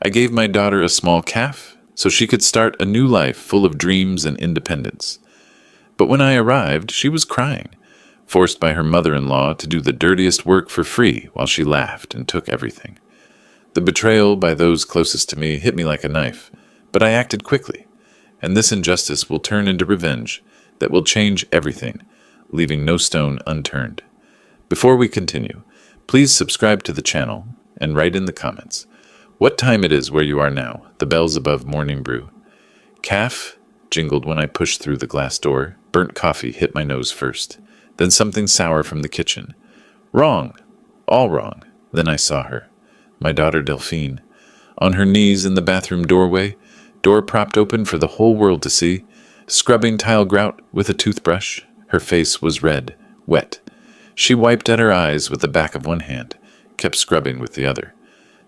I gave my daughter a small calf so she could start a new life full of dreams and independence. But when I arrived, she was crying, forced by her mother-in-law to do the dirtiest work for free while she laughed and took everything. The betrayal by those closest to me hit me like a knife, but I acted quickly, and this injustice will turn into revenge that will change everything, leaving no stone unturned. Before we continue, please subscribe to the channel and write in the comments what time it is where you are now. The bells above morning brew. Calf jingled when I pushed through the glass door. Burnt coffee hit my nose first, then something sour from the kitchen. Wrong. All wrong. Then I saw her. My daughter Delphine. On her knees in the bathroom doorway, door propped open for the whole world to see, scrubbing tile grout with a toothbrush. Her face was red, wet. She wiped at her eyes with the back of one hand, kept scrubbing with the other.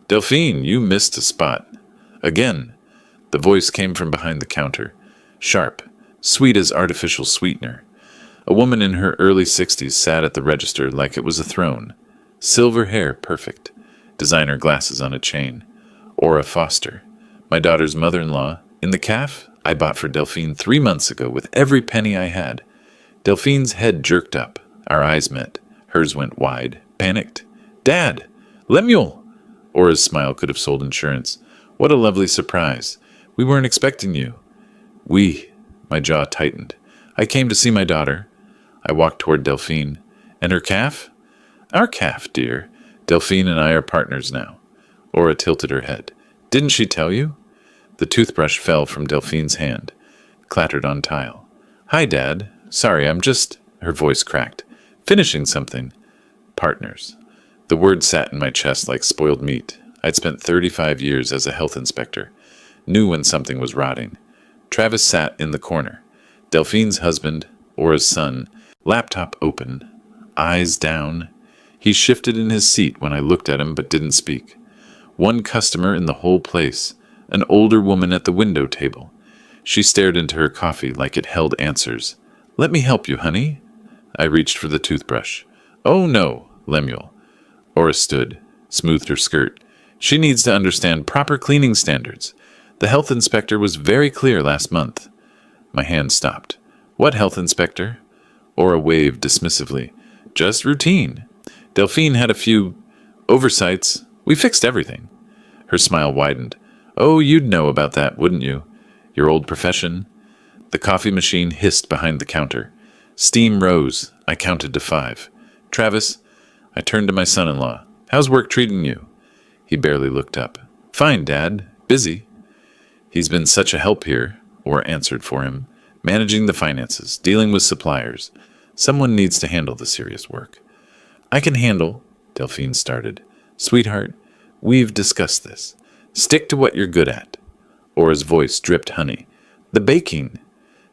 Delphine, you missed a spot. Again. The voice came from behind the counter. Sharp, sweet as artificial sweetener. A woman in her early 60s sat at the register like it was a throne. Silver hair, perfect. Designer glasses on a chain. Aura Foster, my daughter's mother-in-law, in the calf I bought for Delphine 3 months ago with every penny I had. Delphine's head jerked up. Our eyes met. Hers went wide, panicked. Dad! Lemuel! Aura's smile could have sold insurance. What a lovely surprise. We weren't expecting you. My jaw tightened. I came to see my daughter. I walked toward Delphine. And her calf? Our calf, dear. Delphine and I are partners now. Aura tilted her head. Didn't she tell you? The toothbrush fell from Delphine's hand, clattered on tile. Hi, Dad. Sorry, I'm just... Her voice cracked. Finishing something. Partners. The word sat in my chest like spoiled meat. I'd spent 35 years as a health inspector. Knew when something was rotting. Travis sat in the corner. Delphine's husband, Aura's son, laptop open, eyes down. He shifted in his seat when I looked at him but didn't speak. One customer in the whole place, an older woman at the window table. She stared into her coffee like it held answers. Let me help you, honey. I reached for the toothbrush. Oh, no, Lemuel. Aura stood, smoothed her skirt. She needs to understand proper cleaning standards. The health inspector was very clear last month. My hand stopped. What health inspector? Aura waved dismissively. Just routine. Delphine had a few oversights. We fixed everything. Her smile widened. Oh, you'd know about that, wouldn't you? Your old profession. The coffee machine hissed behind the counter. Steam rose. I counted to 5. Travis, I turned to my son-in-law. How's work treating you? He barely looked up. Fine, Dad. Busy. He's been such a help here, Aura answered for him. Managing the finances, dealing with suppliers. Someone needs to handle the serious work. I can handle, Delphine started. Sweetheart, we've discussed this. Stick to what you're good at. Aura's voice dripped honey. The baking.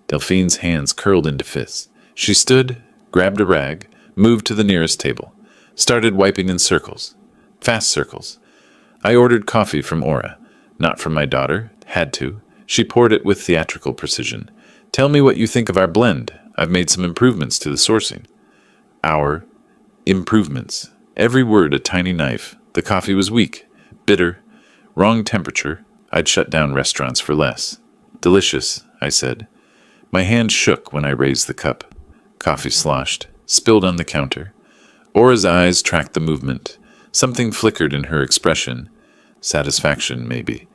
Delphine's hands curled into fists. She stood, grabbed a rag, moved to the nearest table, started wiping in circles. Fast circles. I ordered coffee from Aura. Not from my daughter. Had to. She poured it with theatrical precision. Tell me what you think of our blend. I've made some improvements to the sourcing. Our improvements. Every word a tiny knife. The coffee was weak, bitter, wrong temperature. I'd shut down restaurants for less. Delicious, I said. My hand shook when I raised the cup. Coffee sloshed, spilled on the counter. Aura's eyes tracked the movement. Something flickered in her expression. Satisfaction, maybe.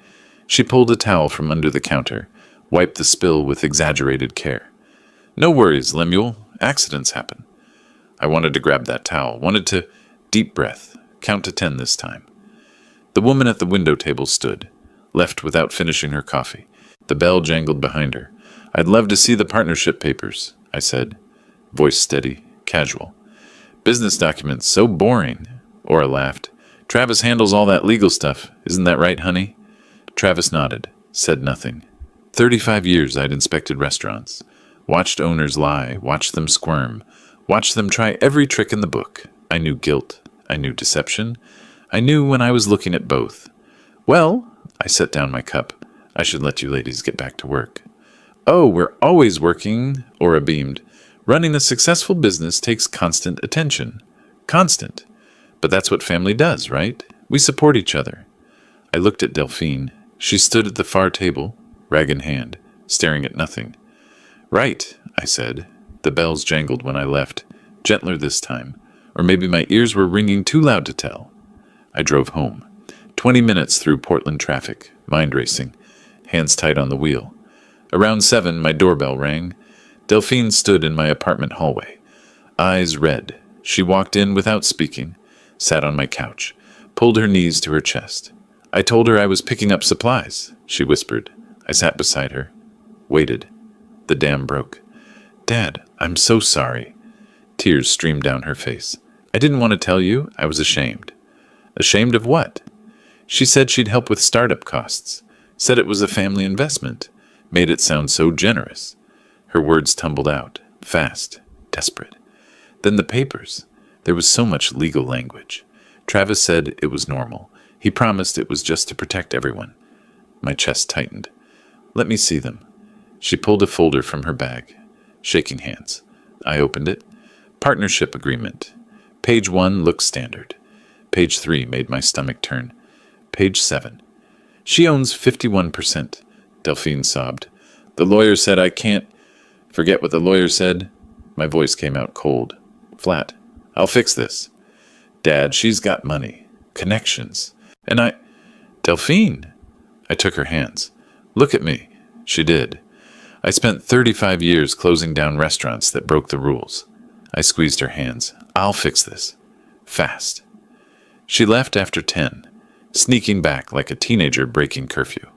She pulled a towel from under the counter, wiped the spill with exaggerated care. No worries, Lemuel. Accidents happen. I wanted to grab that towel, wanted to deep breath, count to 10 this time. The woman at the window table stood, left without finishing her coffee. The bell jangled behind her. I'd love to see the partnership papers, I said. Voice steady, casual. Business documents, so boring. Aura laughed. Travis handles all that legal stuff. Isn't that right, honey? Travis nodded, said nothing. 35 years I'd inspected restaurants. Watched owners lie, watched them squirm, watched them try every trick in the book. I knew guilt. I knew deception. I knew when I was looking at both. Well, I set down my cup. I should let you ladies get back to work. Oh, we're always working, Aura beamed. Running a successful business takes constant attention. Constant. But that's what family does, right? We support each other. I looked at Delphine. She stood at the far table, rag in hand, staring at nothing. Right, I said. The bells jangled when I left, gentler this time, or maybe my ears were ringing too loud to tell. I drove home. 20 minutes through Portland traffic, mind racing, hands tight on the wheel. Around 7, my doorbell rang. Delphine stood in my apartment hallway, eyes red. She walked in without speaking, sat on my couch, pulled her knees to her chest. I told her I was picking up supplies, she whispered. I sat beside her, waited. The dam broke. Dad, I'm so sorry. Tears streamed down her face. I didn't want to tell you. I was ashamed. Ashamed of what? She said she'd help with startup costs. Said it was a family investment. Made it sound so generous. Her words tumbled out, fast, desperate. Then the papers. There was so much legal language. Travis said it was normal. He promised it was just to protect everyone. My chest tightened. Let me see them. She pulled a folder from her bag. Shaking hands. I opened it. Partnership agreement. Page 1 looked standard. Page 3 made my stomach turn. Page 7. She owns 51%, Delphine sobbed. The lawyer said I can't. Forget what the lawyer said. My voice came out cold, flat. I'll fix this. Dad, she's got money, connections. And Delphine. I took her hands. Look at me. She did. I spent 35 years closing down restaurants that broke the rules. I squeezed her hands. I'll fix this. Fast. She left after 10, sneaking back like a teenager breaking curfew.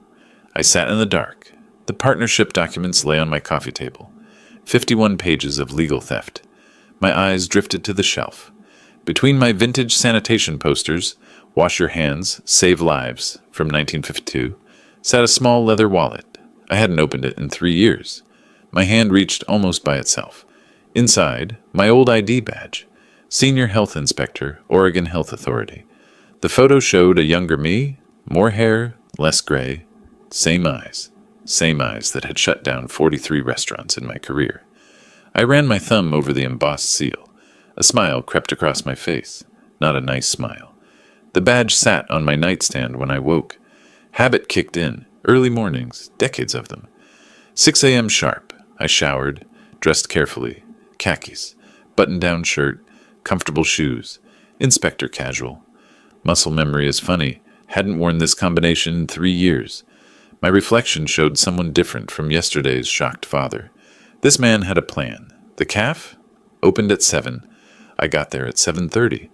I sat in the dark. The partnership documents lay on my coffee table. 51 pages of legal theft. My eyes drifted to the shelf. Between my vintage sanitation posters, Wash Your Hands, Save Lives, from 1952, sat a small leather wallet. I hadn't opened it in 3 years. My hand reached almost by itself. Inside, my old ID badge. Senior Health Inspector, Oregon Health Authority. The photo showed a younger me, more hair, less gray, same eyes that had shut down 43 restaurants in my career. I ran my thumb over the embossed seal. A smile crept across my face, not a nice smile. The badge sat on my nightstand when I woke. Habit kicked in, early mornings, decades of them. 6 a.m. sharp, I showered, dressed carefully, khakis, button-down shirt, comfortable shoes, inspector casual. Muscle memory is funny, hadn't worn this combination in 3 years. My reflection showed someone different from yesterday's shocked father. This man had a plan. The caf opened at 7. I got there at 7:30.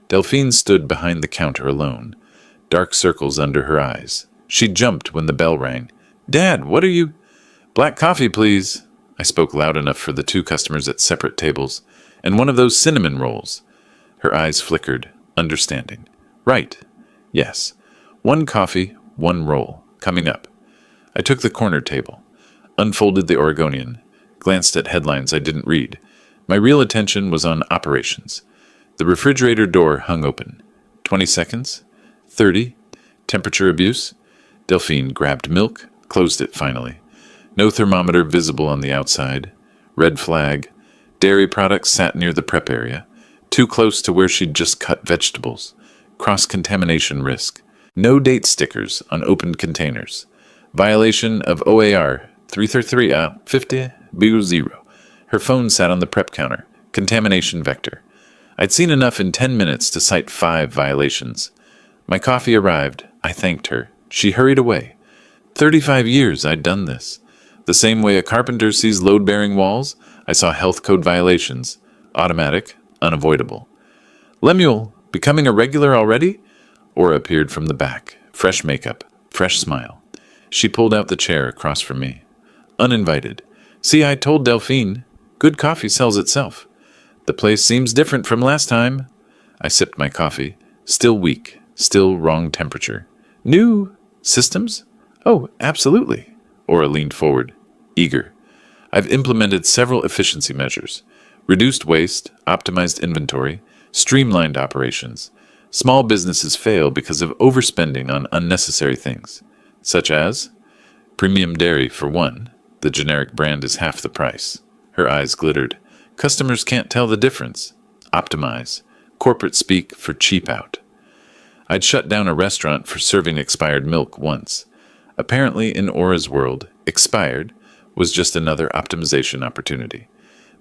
Delphine stood behind the counter alone, dark circles under her eyes. She jumped when the bell rang. Dad, what are you? Black coffee, please. I spoke loud enough for the 2 customers at separate tables. And one of those cinnamon rolls. Her eyes flickered, understanding. Right. Yes. 1 coffee, 1 roll. Coming up. I took the corner table, unfolded the Oregonian, glanced at headlines I didn't read. My real attention was on operations. The refrigerator door hung open. 20 seconds. 30. Temperature abuse. Delphine grabbed milk, closed it finally. No thermometer visible on the outside. Red flag. Dairy products sat near the prep area, too close to where she'd just cut vegetables. Cross-contamination risk. No date stickers on opened containers. Violation of OAR 333-50-0. Her phone sat on the prep counter. Contamination vector. I'd seen enough in 10 minutes to cite 5 violations. My coffee arrived. I thanked her. She hurried away. 35 years I'd done this. The same way a carpenter sees load-bearing walls, I saw health code violations. Automatic, unavoidable. Lemuel, becoming a regular already? Aura appeared from the back. Fresh makeup, fresh smile. She pulled out the chair across from me. Uninvited. See, I told Delphine. Good coffee sells itself. The place seems different from last time. I sipped my coffee. Still weak. Still wrong temperature. New systems? Oh, absolutely. Aura leaned forward, eager. I've implemented several efficiency measures. Reduced waste, optimized inventory, streamlined operations. Small businesses fail because of overspending on unnecessary things, such as premium dairy for one. The generic brand is half the price. Her eyes glittered. Customers can't tell the difference. Optimize. Corporate speak for cheap out. I'd shut down a restaurant for serving expired milk once. Apparently, in Aura's world, expired was just another optimization opportunity.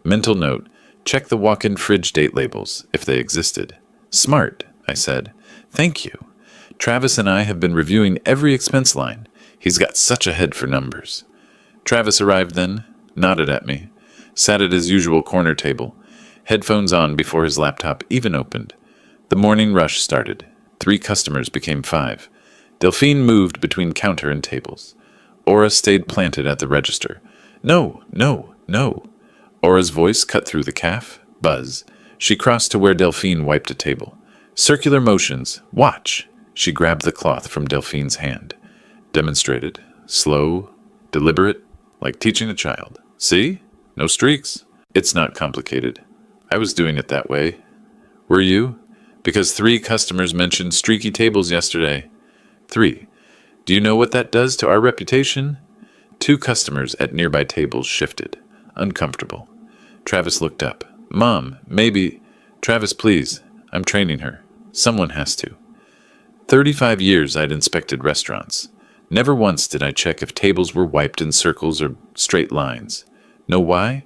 Mental note, check the walk-in fridge date labels, if they existed. Smart, I said. Thank you. Travis and I have been reviewing every expense line. He's got such a head for numbers. Travis arrived then, nodded at me, sat at his usual corner table, headphones on before his laptop even opened. The morning rush started. 3 customers became 5. Delphine moved between counter and tables. Aura stayed planted at the register. No, no, no. Aura's voice cut through the caf. Buzz. She crossed to where Delphine wiped a table. Circular motions. Watch. She grabbed the cloth from Delphine's hand. Demonstrated. Slow. Deliberate. Like teaching a child. See? No streaks. It's not complicated. I was doing it that way. Were you? Because 3 customers mentioned streaky tables yesterday. 3. Do you know what that does to our reputation? 2 customers at nearby tables shifted. Uncomfortable. Travis looked up. Mom, maybe... Travis, please. I'm training her. Someone has to. 35 years I'd inspected restaurants. Never once did I check if tables were wiped in circles or straight lines. Know why?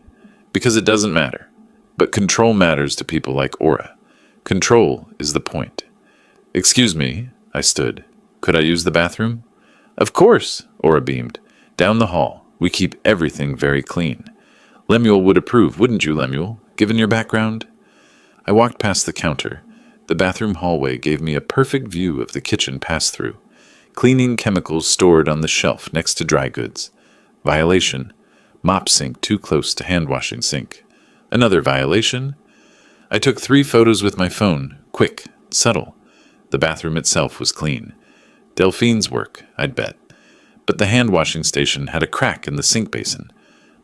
Because it doesn't matter. But control matters to people like Aura. Control is the point. Excuse me, I stood. Could I use the bathroom? Of course, Aura beamed. Down the hall. We keep everything very clean. Lemuel would approve, wouldn't you, Lemuel, given your background? I walked past the counter. The bathroom hallway gave me a perfect view of the kitchen pass-through. Cleaning chemicals stored on the shelf next to dry goods. Violation. Mop sink too close to hand-washing sink. Another violation. I took 3 photos with my phone. Quick, subtle. The bathroom itself was clean. Delphine's work, I'd bet. But the hand-washing station had a crack in the sink basin.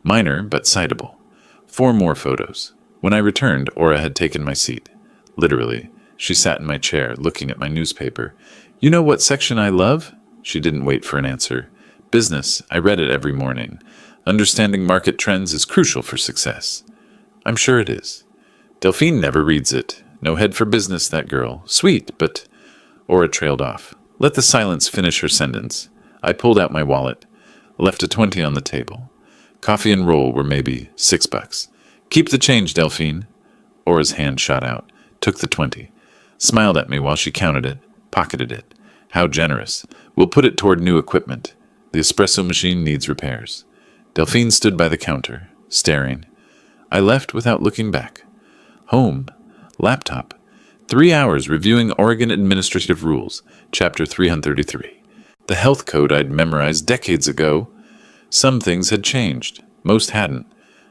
Minor, but citable. 4 more photos. When I returned, Aura had taken my seat. Literally. She sat in my chair, looking at my newspaper. You know what section I love? She didn't wait for an answer. Business. I read it every morning. Understanding market trends is crucial for success. I'm sure it is. Delphine never reads it. No head for business, that girl. Sweet, but... Aura trailed off. Let the silence finish her sentence. I pulled out my wallet. Left a 20 on the table. Coffee and roll were maybe $6. Keep the change, Delphine. Aura's hand shot out. Took the 20. Smiled at me while she counted it. Pocketed it. How generous. We'll put it toward new equipment. The espresso machine needs repairs. Delphine stood by the counter, staring. I left without looking back. Home. Laptop. 3 hours reviewing Oregon Administrative Rules, Chapter 333. The health code I'd memorized decades ago. Some things had changed. Most hadn't.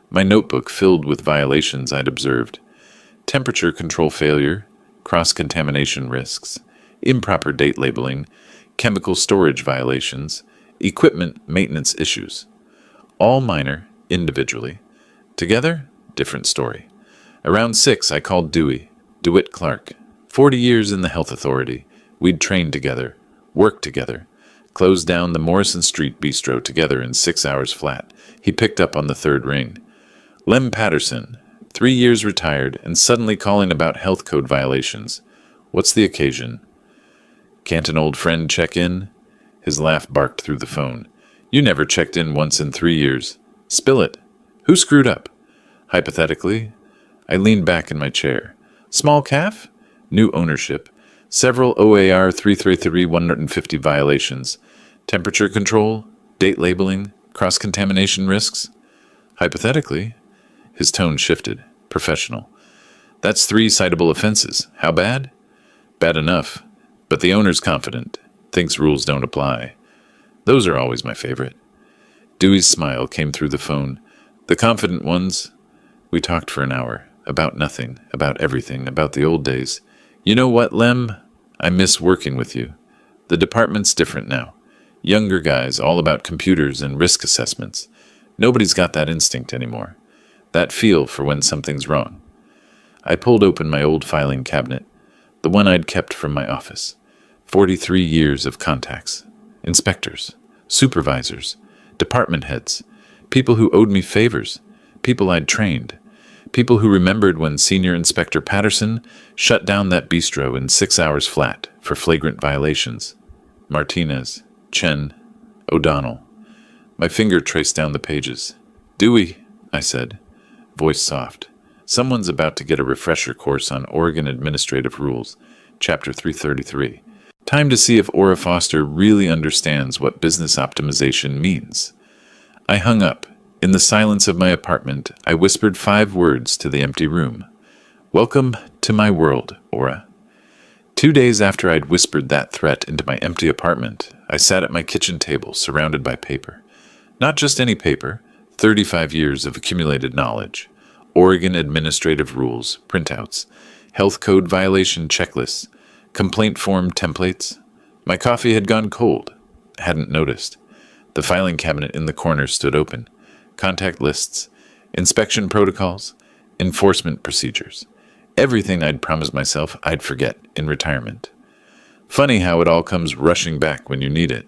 My notebook filled with violations I'd observed. Temperature control failure, cross-contamination risks, improper date labeling, chemical storage violations, equipment maintenance issues. All minor, individually. Together, different story. Around 6, I called Dewey, DeWitt Clark. 40 years in the health authority. We'd trained together, worked together, closed down the Morrison Street bistro together in 6 hours flat. He picked up on the 3rd ring. Lem Patterson, 3 years retired and suddenly calling about health code violations. What's the occasion? Can't an old friend check in? His laugh barked through the phone. You never checked in once in 3 years. Spill it. Who screwed up? Hypothetically, I leaned back in my chair. Small calf? New ownership. Several OAR 333-150 violations. Temperature control, date labeling, cross-contamination risks. Hypothetically, his tone shifted. Professional. That's 3 citable offenses. How bad? Bad enough. But the owner's confident. Thinks rules don't apply. Those are always my favorite. Dewey's smile came through the phone. The confident ones. We talked for an hour. About nothing. About everything. About the old days. You know what, Lem? I miss working with you. The department's different now. Younger guys, all about computers and risk assessments. Nobody's got that instinct anymore. That feel for when something's wrong. I pulled open my old filing cabinet, the one I'd kept from my office. 43 years of contacts. Inspectors, supervisors, department heads, people who owed me favors, people I'd trained, People who remembered when Senior Inspector Patterson shut down that bistro in 6 hours flat for flagrant violations. Martinez, Chen, O'Donnell. My finger traced down the pages. Dewey, I said, voice soft. Someone's about to get a refresher course on Oregon Administrative Rules, Chapter 333. Time to see if Ora Foster really understands what business optimization means. I hung up. In the silence of my apartment, I whispered 5 words to the empty room. Welcome to my world, Ora. 2 days after I'd whispered that threat into my empty apartment, I sat at my kitchen table surrounded by paper. Not just any paper, 35 years of accumulated knowledge, Oregon Administrative Rules, printouts, health code violation checklists, complaint form templates. My coffee had gone cold. Hadn't noticed. The filing cabinet in the corner stood open. Contact lists, inspection protocols, enforcement procedures. Everything I'd promised myself I'd forget in retirement. Funny how it all comes rushing back when you need it.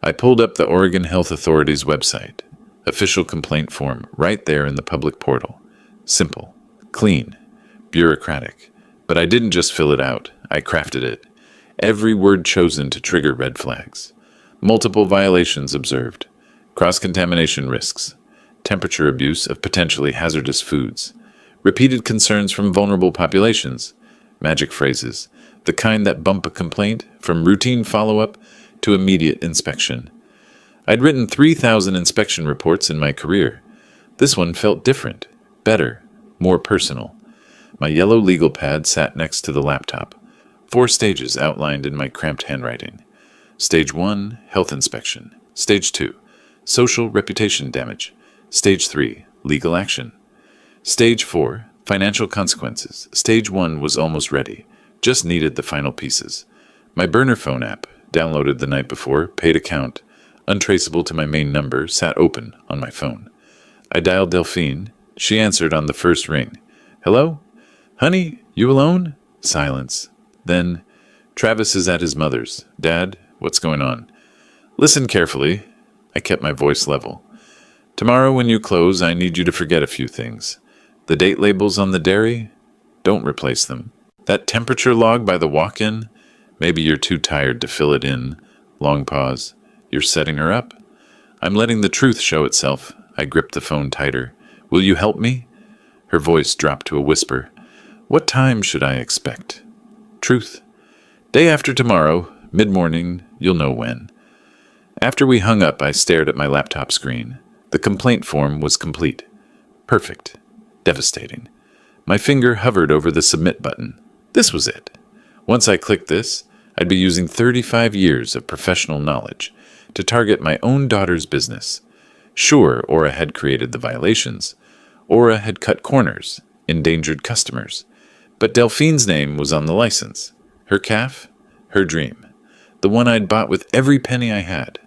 I pulled up the Oregon Health Authority's website. Official complaint form right there in the public portal. Simple, clean, bureaucratic. But I didn't just fill it out. I crafted it. Every word chosen to trigger red flags. Multiple violations observed. Cross-contamination risks. Temperature abuse of potentially hazardous foods. Repeated concerns from vulnerable populations. Magic phrases. The kind that bump a complaint from routine follow-up to immediate inspection. I'd written 3,000 inspection reports in my career. This one felt different, better, more personal. My yellow legal pad sat next to the laptop. 4 stages outlined in my cramped handwriting. Stage 1, health inspection. Stage 2, social reputation damage. Stage 3, legal action. Stage 4, financial consequences. Stage 1 was almost ready, just needed the final pieces. My burner phone app, downloaded the night before, paid account, untraceable to my main number, sat open on my phone. I dialed Delphine. She answered on the first ring. Hello? Honey, you alone? Silence. Then, Travis is at his mother's. Dad, what's going on? Listen carefully. I kept my voice level. Tomorrow when you close, I need you to forget a few things. The date labels on the dairy? Don't replace them. That temperature log by the walk-in? Maybe you're too tired to fill it in. Long pause. You're setting her up? I'm letting the truth show itself. I gripped the phone tighter. Will you help me? Her voice dropped to a whisper. What time should I expect? Truth. Day after tomorrow, mid-morning, you'll know when. After we hung up, I stared at my laptop screen. The complaint form was complete. Perfect. Devastating. My finger hovered over the submit button. This was it. Once I clicked this, I'd be using 35 years of professional knowledge to target my own daughter's business. Sure, Ora had created the violations. Ora had cut corners, endangered customers. But Delphine's name was on the license. Her calf, her dream. The one I'd bought with every penny I had.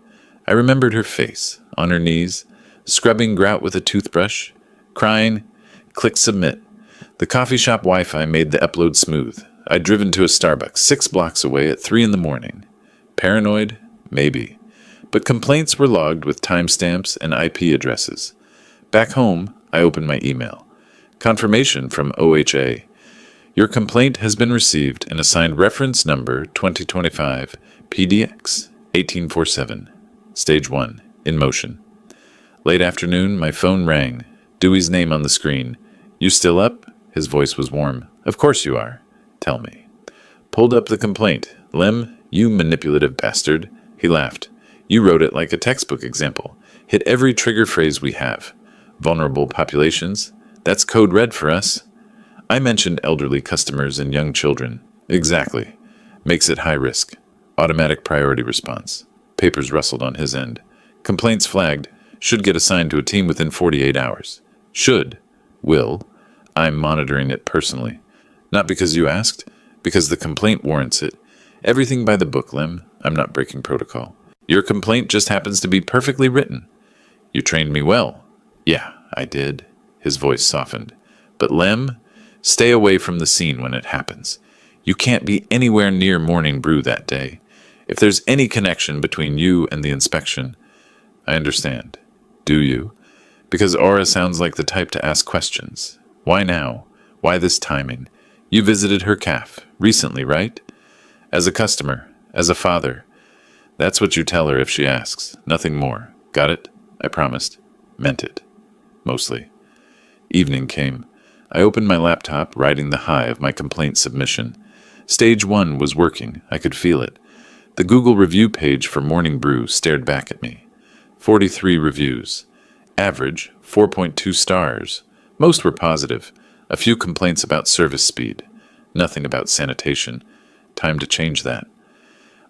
I remembered her face, on her knees, scrubbing grout with a toothbrush, crying, click submit. The coffee shop Wi-Fi made the upload smooth. I'd driven to a Starbucks 6 blocks away at 3 a.m. Paranoid? Maybe. But complaints were logged with timestamps and IP addresses. Back home, I opened my email. Confirmation from OHA. Your complaint has been received and assigned reference number 2025 PDX 1847. Stage 1. In motion. Late afternoon, my phone rang. Dewey's name on the screen. You still up? His voice was warm. Of course you are. Tell me. Pulled up the complaint. Lem, you manipulative bastard. He laughed. You wrote it like a textbook example. Hit every trigger phrase we have. Vulnerable populations. That's code red for us. I mentioned elderly customers and young children. Exactly. Makes it high risk. Automatic priority response. Papers rustled on his end. Complaints flagged. Should get assigned to a team within 48 hours. Should. Will. I'm monitoring it personally. Not because you asked, because the complaint warrants it. Everything by the book, Lem. I'm not breaking protocol. Your complaint just happens to be perfectly written. You trained me well. Yeah, I did. His voice softened. But Lem, stay away from the scene when it happens. You can't be anywhere near Morning Brew that day. If there's any connection between you and the inspection, I understand. Do you? Because Aura sounds like the type to ask questions. Why now? Why this timing? You visited her caf recently, right? As a customer, as a father. That's what you tell her if she asks. Nothing more. Got it? I promised. Meant it. Mostly. Evening came. I opened my laptop, riding the high of my complaint submission. Stage 1 was working. I could feel it. The Google review page for Morning Brew stared back at me. 43 reviews. Average, 4.2 stars. Most were positive. A few complaints about service speed. Nothing about sanitation. Time to change that.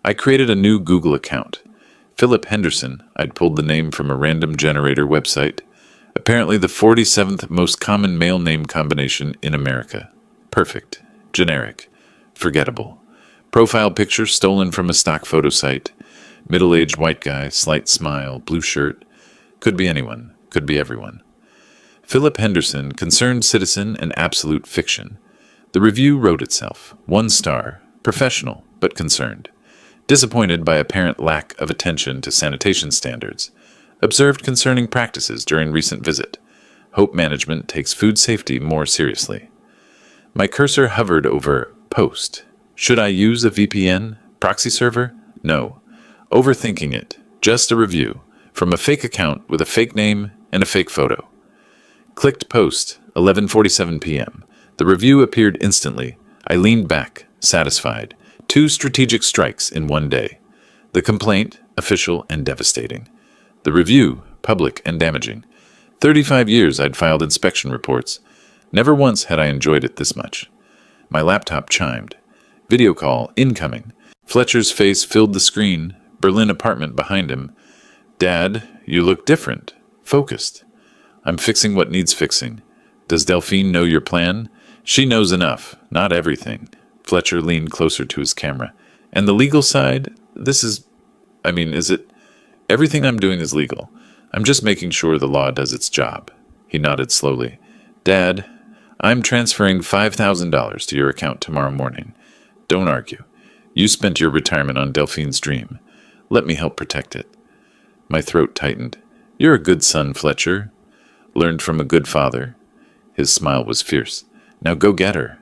I created a new Google account. Philip Henderson. I'd pulled the name from a random generator website. Apparently the 47th most common male name combination in America. Perfect. Generic. Forgettable. Profile picture stolen from a stock photo site. Middle-aged white guy, slight smile, blue shirt. Could be anyone. Could be everyone. Philip Henderson, concerned citizen and absolute fiction. The review wrote itself. 1 star. Professional, but concerned. Disappointed by apparent lack of attention to sanitation standards. Observed concerning practices during recent visit. Hope management takes food safety more seriously. My cursor hovered over post. Should I use a VPN? Proxy server? No. Overthinking it. Just a review. From a fake account with a fake name and a fake photo. Clicked post. 11:47 p.m. The review appeared instantly. I leaned back, satisfied. 2 strategic strikes in one day. The complaint, official and devastating. The review, public and damaging. 35 years I'd filed inspection reports. Never once had I enjoyed it this much. My laptop chimed. Video call, incoming. Fletcher's face filled the screen, Berlin apartment behind him. Dad, you look different. Focused. I'm fixing what needs fixing. Does Delphine know your plan? She knows enough, not everything. Fletcher leaned closer to his camera. And the legal side? Is it? Everything I'm doing is legal. I'm just making sure the law does its job. He nodded slowly. Dad, I'm transferring $5,000 to your account tomorrow morning. Don't argue. You spent your retirement on Delphine's dream. Let me help protect it. My throat tightened. You're a good son, Fletcher. Learned from a good father. His smile was fierce. Now go get her.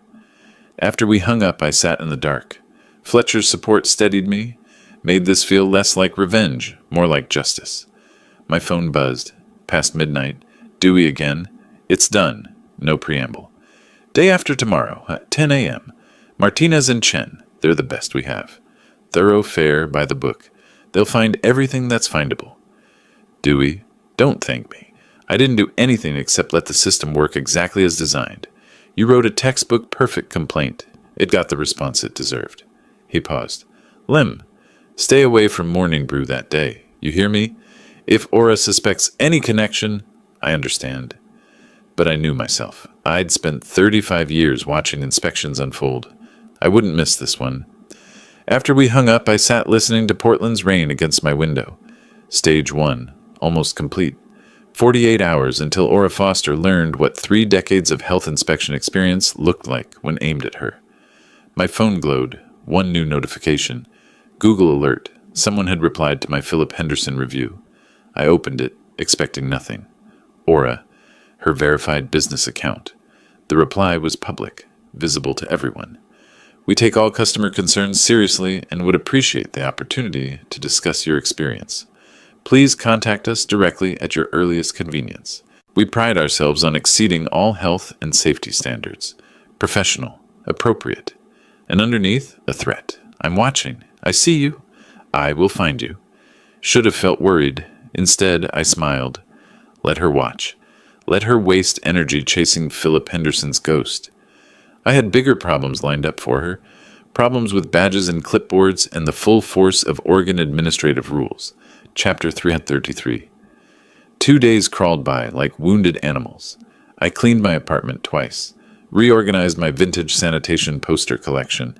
After we hung up, I sat in the dark. Fletcher's support steadied me, made this feel less like revenge, more like justice. My phone buzzed. Past midnight. Dewey again. It's done. No preamble. Day after tomorrow, at 10 a.m. Martinez and Chen. They're the best we have. Thorough, fair, by the book. They'll find everything that's findable. Dewey, don't thank me. I didn't do anything except let the system work exactly as designed. You wrote a textbook perfect complaint. It got the response it deserved. He paused. Lim, stay away from Morning Brew that day. You hear me? If Aura suspects any connection, I understand. But I knew myself. I'd spent 35 years watching inspections unfold. I wouldn't miss this one. After we hung up, I sat listening to Portland's rain against my window. Stage 1, almost complete. 48 hours until Aura Foster learned what 3 decades of health inspection experience looked like when aimed at her. My phone glowed. 1 new notification. Google alert. Someone had replied to my Philip Henderson review. I opened it, expecting nothing. Aura, her verified business account. The reply was public, visible to everyone. We take all customer concerns seriously and would appreciate the opportunity to discuss your experience. Please contact us directly at your earliest convenience. We pride ourselves on exceeding all health and safety standards. Professional, appropriate. And underneath, a threat. I'm watching. I see you. I will find you. Should have felt worried. Instead, I smiled. Let her watch. Let her waste energy chasing Philip Henderson's ghost. I had bigger problems lined up for her. Problems with badges and clipboards and the full force of Oregon administrative rules. Chapter 333. 2 days crawled by like wounded animals. I cleaned my apartment twice. Reorganized my vintage sanitation poster collection.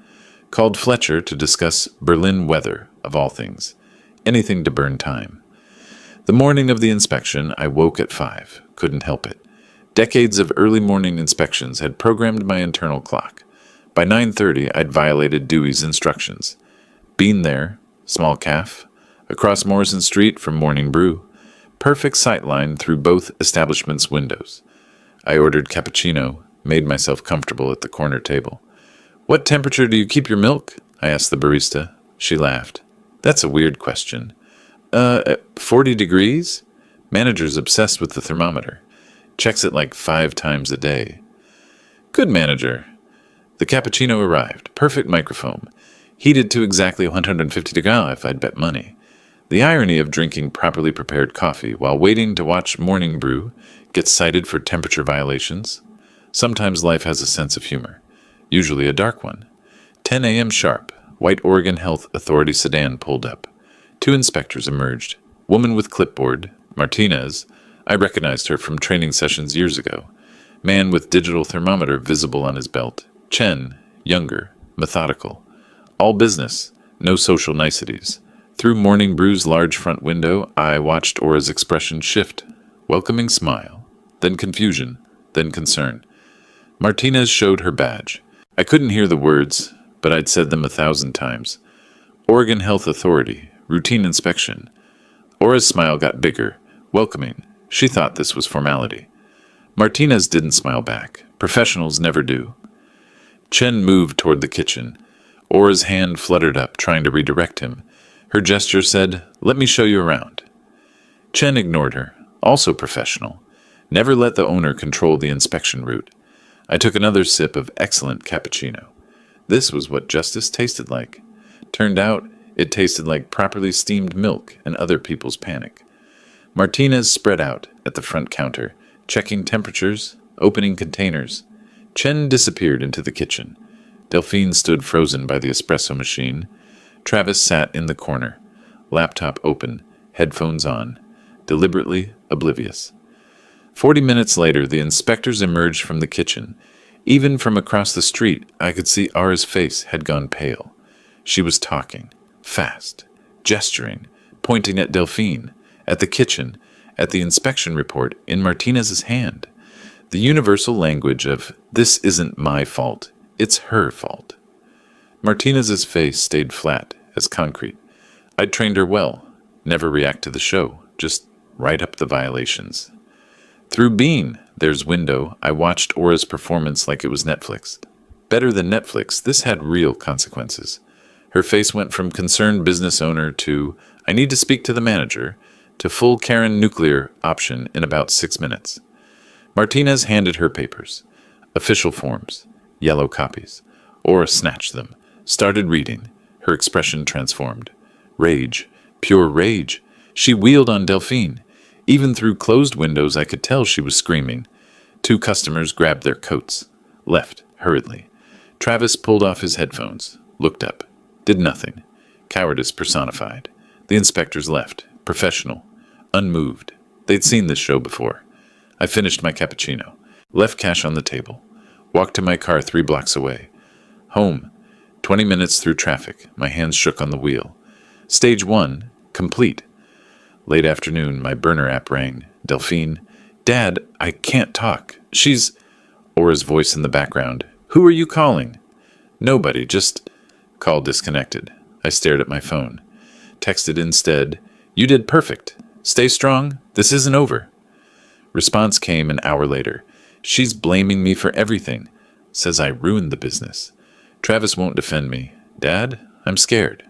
Called Fletcher to discuss Berlin weather, of all things. Anything to burn time. The morning of the inspection, I woke at 5. Couldn't help it. Decades of early morning inspections had programmed my internal clock. By 9:30, I'd violated Dewey's instructions. Been there, small caf, across Morrison Street from Morning Brew. Perfect sightline through both establishments' windows. I ordered cappuccino, made myself comfortable at the corner table. "What temperature do you keep your milk?" I asked the barista. She laughed. "That's a weird question." At 40 degrees? Manager's obsessed with the thermometer. Checks it like 5 times a day. Good manager. The cappuccino arrived. Perfect microfoam. Heated to exactly 150 degrees if I'd bet money. The irony of drinking properly prepared coffee while waiting to watch Morning Brew get cited for temperature violations. Sometimes life has a sense of humor. Usually a dark one. 10 a.m. sharp. White Oregon Health Authority sedan pulled up. 2 inspectors emerged. Woman with clipboard, Martinez. I recognized her from training sessions years ago. Man with digital thermometer visible on his belt. Chen, younger, methodical. All business, no social niceties. Through Morning Brew's large front window, I watched Aura's expression shift. Welcoming smile, then confusion, then concern. Martinez showed her badge. I couldn't hear the words, but I'd said them 1,000 times. Oregon Health Authority, routine inspection. Aura's smile got bigger, welcoming. She thought this was formality. Martinez didn't smile back. Professionals never do. Chen moved toward the kitchen. Aura's hand fluttered up, trying to redirect him. Her gesture said, "Let me show you around." Chen ignored her. Also professional. Never let the owner control the inspection route. I took another sip of excellent cappuccino. This was what justice tasted like. Turned out, it tasted like properly steamed milk and other people's panic. Martinez spread out at the front counter, checking temperatures, opening containers. Chen disappeared into the kitchen. Delphine stood frozen by the espresso machine. Travis sat in the corner, laptop open, headphones on, deliberately oblivious. 40 minutes later, the inspectors emerged from the kitchen. Even from across the street, I could see Aura's face had gone pale. She was talking, fast, gesturing, pointing at Delphine, at the kitchen, at the inspection report in Martinez's hand. The universal language of, "This isn't my fault, it's her fault." Martinez's face stayed flat as concrete. I'd trained her well. Never react to the show, just write up the violations. Through Bean, there's window, I watched Aura's performance like it was Netflix. Better than Netflix, this had real consequences. Her face went from concerned business owner to, "I need to speak to the manager," to full Karen nuclear option in about 6 minutes. Martinez handed her papers. Official forms. Yellow copies. Aura snatched them. Started reading. Her expression transformed. Rage. Pure rage. She wheeled on Delphine. Even through closed windows, I could tell she was screaming. 2 customers grabbed their coats. Left, hurriedly. Travis pulled off his headphones. Looked up. Did nothing. Cowardice personified. The inspectors left. Professional. Unmoved. They'd seen this show before. I finished my cappuccino. Left cash on the table. Walked to my car 3 blocks away. Home. 20 minutes through traffic. My hands shook on the wheel. Stage 1. Complete. Late afternoon, my burner app rang. Delphine. "Dad, I can't talk. She's—" Aura's voice in the background. "Who are you calling?" "Nobody, just—" Call disconnected. I stared at my phone. Texted instead, "You did perfect. Stay strong. This isn't over." Response came an hour later. "She's blaming me for everything. Says I ruined the business. Travis won't defend me. Dad, I'm scared."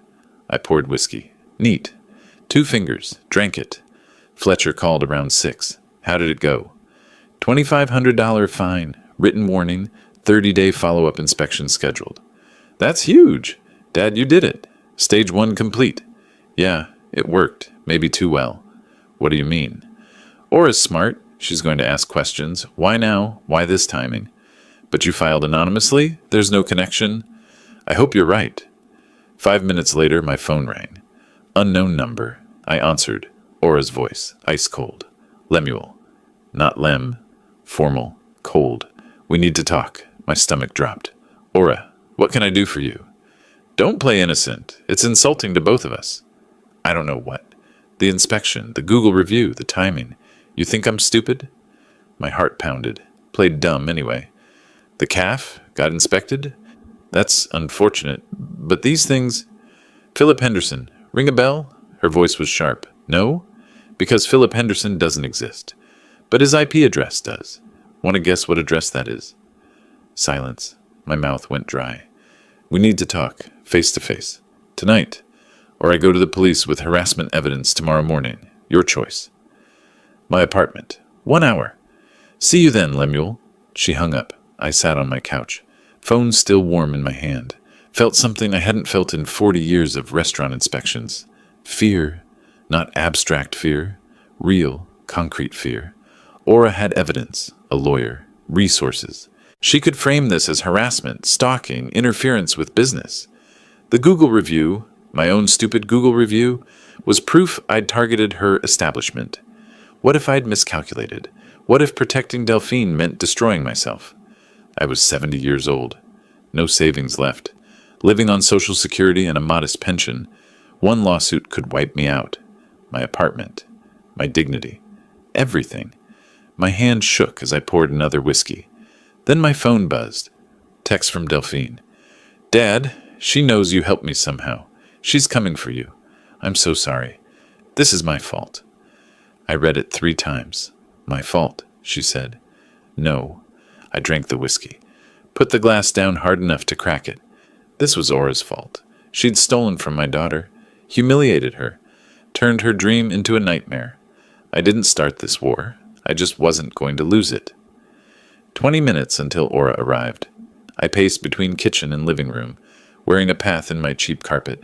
I poured whiskey. Neat. 2 fingers. Drank it. Fletcher called around 6. How did it go? $2,500 fine. Written warning. 30-day follow-up inspection scheduled. That's huge. Dad, you did it. Stage 1 complete. Yeah, it worked. Maybe too well. What do you mean? Aura's smart. She's going to ask questions. Why now? Why this timing? But you filed anonymously? There's no connection? I hope you're right. 5 minutes later, my phone rang. Unknown number. I answered. Aura's voice. Ice cold. Lemuel. Not Lem. Formal. Cold. We need to talk. My stomach dropped. Aura, what can I do for you? Don't play innocent. It's insulting to both of us. I don't know what. The inspection, the Google review, the timing. You think I'm stupid? My heart pounded. Played dumb anyway. The calf got inspected? That's unfortunate. But these things... Philip Henderson. Ring a bell? Her voice was sharp. No? Because Philip Henderson doesn't exist. But his IP address does. Want to guess what address that is? Silence. My mouth went dry. We need to talk, face to face. Tonight. Or I go to the police with harassment evidence tomorrow morning. Your choice. My apartment. 1 hour. See you then, Lemuel. She hung up. I sat on my couch. Phone still warm in my hand. Felt something I hadn't felt in 40 years of restaurant inspections. Fear. Not abstract fear. Real, concrete fear. Aura had evidence. A lawyer. Resources. She could frame this as harassment, stalking, interference with business. The Google review, my own stupid Google review, was proof I'd targeted her establishment. What if I'd miscalculated? What if protecting Delphine meant destroying myself? I was 70 years old. No savings left. Living on Social Security and a modest pension. One lawsuit could wipe me out. My apartment. My dignity. Everything. My hand shook as I poured another whiskey. Then my phone buzzed. Text from Delphine. Dad, she knows you helped me somehow. She's coming for you. I'm so sorry. This is my fault. I read it 3 times. My fault, she said. No. I drank the whiskey. Put the glass down hard enough to crack it. This was Aura's fault. She'd stolen from my daughter. Humiliated her. Turned her dream into a nightmare. I didn't start this war. I just wasn't going to lose it. 20 minutes until Aura arrived. I paced between kitchen and living room, wearing a path in my cheap carpet.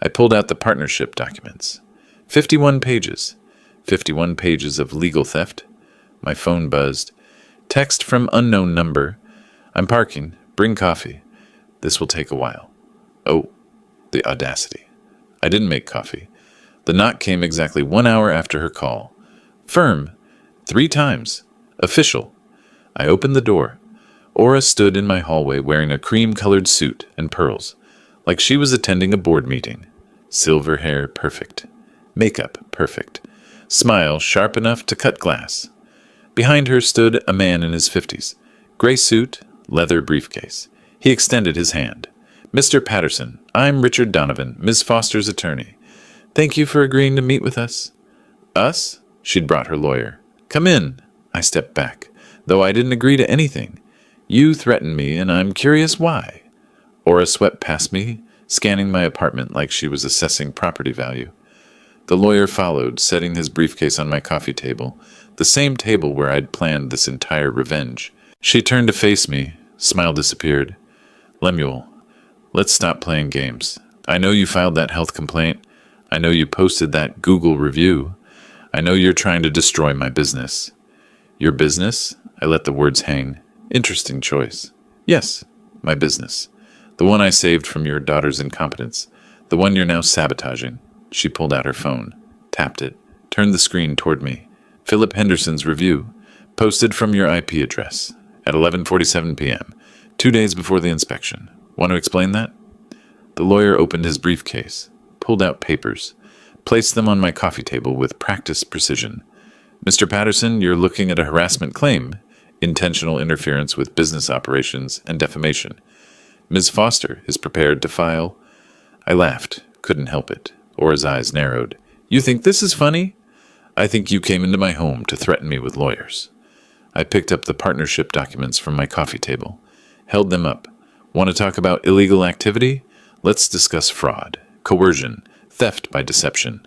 I pulled out the partnership documents. 51 pages. 51 pages of legal theft. My phone buzzed. Text from unknown number. I'm parking. Bring coffee. This will take a while. Oh, the audacity. I didn't make coffee. The knock came exactly 1 hour after her call. Firm. 3 times. Official. I opened the door. Aura stood in my hallway wearing a cream-colored suit and pearls, like she was attending a board meeting. Silver hair perfect. Makeup perfect. Smile sharp enough to cut glass. Behind her stood a man in his 50s. Gray suit, leather briefcase. He extended his hand. Mr. Patterson, I'm Richard Donovan, Miss Foster's attorney. Thank you for agreeing to meet with us. Us? She'd brought her lawyer. Come in. I stepped back. Though I didn't agree to anything. You threatened me, and I'm curious why. Aura swept past me, scanning my apartment like she was assessing property value. The lawyer followed, setting his briefcase on my coffee table, the same table where I'd planned this entire revenge. She turned to face me. Smile disappeared. Lemuel, let's stop playing games. I know you filed that health complaint. I know you posted that Google review. I know you're trying to destroy my business. Your business? I let the words hang. Interesting choice. Yes, my business. The one I saved from your daughter's incompetence. The one you're now sabotaging. She pulled out her phone, tapped it, turned the screen toward me. Philip Henderson's review. Posted from your IP address. At 11:47 p.m., 2 days before the inspection. Want to explain that? The lawyer opened his briefcase, pulled out papers, placed them on my coffee table with practiced precision. Mr. Patterson, you're looking at a harassment claim, intentional interference with business operations, and defamation. Ms. Foster is prepared to file. I laughed, couldn't help it. Aura's eyes narrowed. You think this is funny? I think you came into my home to threaten me with lawyers. I picked up the partnership documents from my coffee table, held them up. Want to talk about illegal activity? Let's discuss fraud, coercion, theft by deception.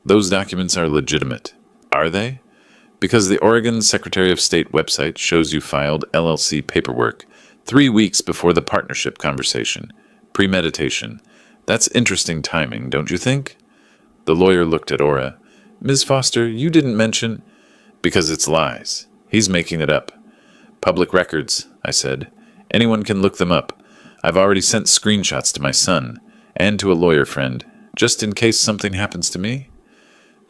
Those documents are legitimate. Are they? Because the Oregon Secretary of State website shows you filed LLC paperwork 3 weeks before the partnership conversation. Premeditation. That's interesting timing, don't you think? The lawyer looked at Aura. Ms. Foster, you didn't mention... Because it's lies. He's making it up. Public records, I said. Anyone can look them up. I've already sent screenshots to my son, and to a lawyer friend, just in case something happens to me.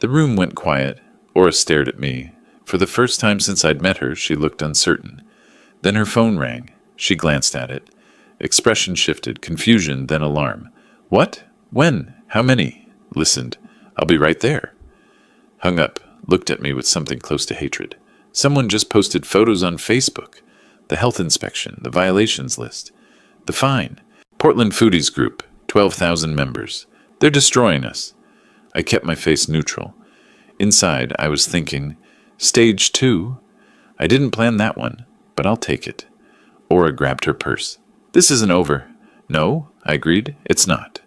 The room went quiet. Aura stared at me. For the first time since I'd met her, she looked uncertain. Then her phone rang. She glanced at it. Expression shifted, confusion, then alarm. What? When? How many? Listened. I'll be right there. Hung up, looked at me with something close to hatred. Someone just posted photos on Facebook. The health inspection, the violations list. The fine. Portland Foodies Group, 12,000 members. They're destroying us. I kept my face neutral. Inside, I was thinking, Stage 2? I didn't plan that one, but I'll take it. Aura grabbed her purse. This isn't over. No, I agreed, it's not.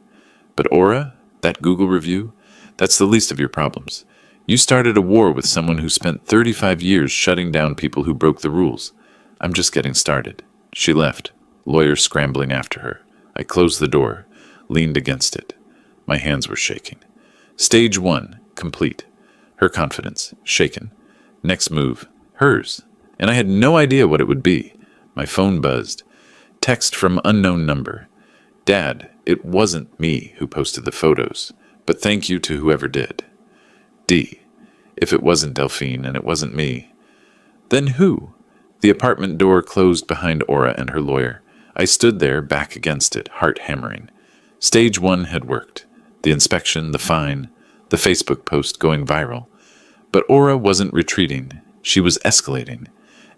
But Aura, that Google review, that's the least of your problems. You started a war with someone who spent 35 years shutting down people who broke the rules. I'm just getting started. She left, lawyer scrambling after her. I closed the door, leaned against it. My hands were shaking. Stage 1, complete. Her confidence, shaken. Next move, hers. And I had no idea what it would be. My phone buzzed. Text from unknown number. Dad, it wasn't me who posted the photos, but thank you to whoever did. D. If it wasn't Delphine and it wasn't me, then who? The apartment door closed behind Aura and her lawyer. I stood there, back against it, heart hammering. Stage 1 had worked. The inspection, the fine, the Facebook post going viral. But Aura wasn't retreating. She was escalating.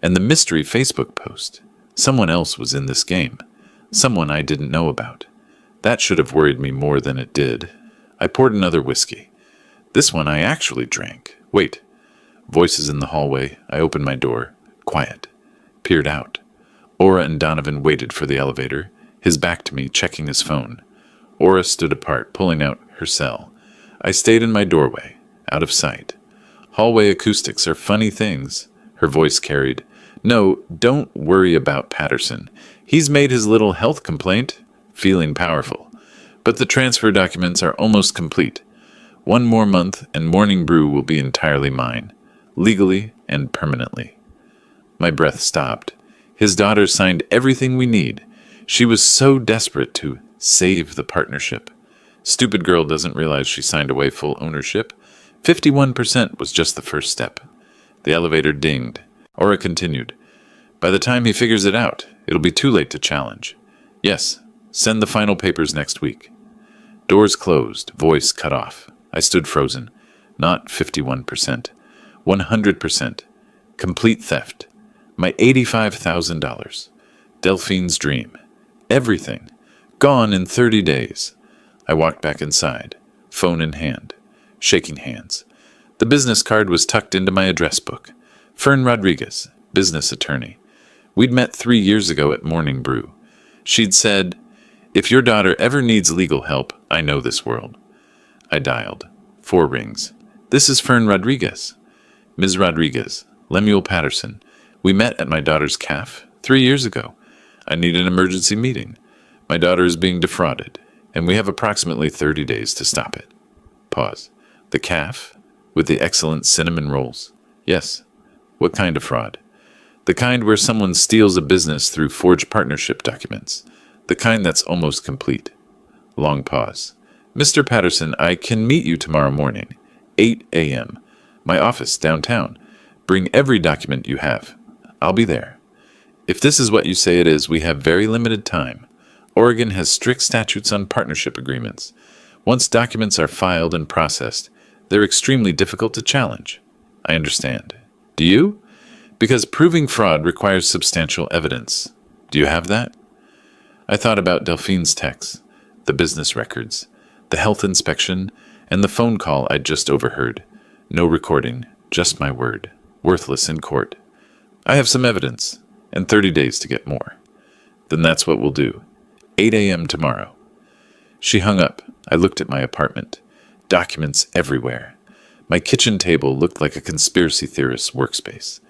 And the mystery Facebook post. Someone else was in this game. Someone I didn't know about. That should have worried me more than it did. I poured another whiskey. This one I actually drank. Wait. Voices in the hallway. I opened my door. Quiet. Peered out. Aura and Donovan waited for the elevator, his back to me, checking his phone. Aura stood apart, pulling out her cell. I stayed in my doorway, out of sight. Hallway acoustics are funny things. Her voice carried. No, don't worry about Patterson. He's made his little health complaint. Feeling powerful. But the transfer documents are almost complete. 1 more month and Morning Brew will be entirely mine. Legally and permanently. My breath stopped. His daughter signed everything we need. She was so desperate to save the partnership. Stupid girl doesn't realize she signed away full ownership. 51% was just the first step. The elevator dinged. Aura continued. By the time he figures it out, it'll be too late to challenge. Yes, send the final papers next week. Doors closed, voice cut off. I stood frozen. Not 51%. 100%. Complete theft. My $85,000. Delphine's dream. Everything. Gone in 30 days. I walked back inside, phone in hand, shaking hands. The business card was tucked into my address book. Fern Rodriguez, business attorney. We'd met 3 years ago at Morning Brew. She'd said, "If your daughter ever needs legal help, I know this world." I dialed. 4 rings. "This is Fern Rodriguez." "Ms. Rodriguez, Lemuel Patterson. We met at my daughter's café 3 years ago. I need an emergency meeting. My daughter is being defrauded, and we have approximately 30 days to stop it." Pause. "The café? With the excellent cinnamon rolls?" "Yes." "What kind of fraud?" "The kind where someone steals a business through forged partnership documents. The kind that's almost complete." Long pause. "Mr. Patterson, I can meet you tomorrow morning, 8 a.m. My office downtown. Bring every document you have. I'll be there. If this is what you say it is, we have very limited time. Oregon has strict statutes on partnership agreements. Once documents are filed and processed, they're extremely difficult to challenge." "I understand. Do you?" "Because proving fraud requires substantial evidence. Do you have that?" I thought about Delphine's texts, the business records, the health inspection, and the phone call I'd just overheard. No recording, just my word, worthless in court. "I have some evidence, and 30 days to get more." "Then that's what we'll do. 8 a.m. tomorrow." She hung up. I looked at my apartment. Documents everywhere. My kitchen table looked like a conspiracy theorist's workspace.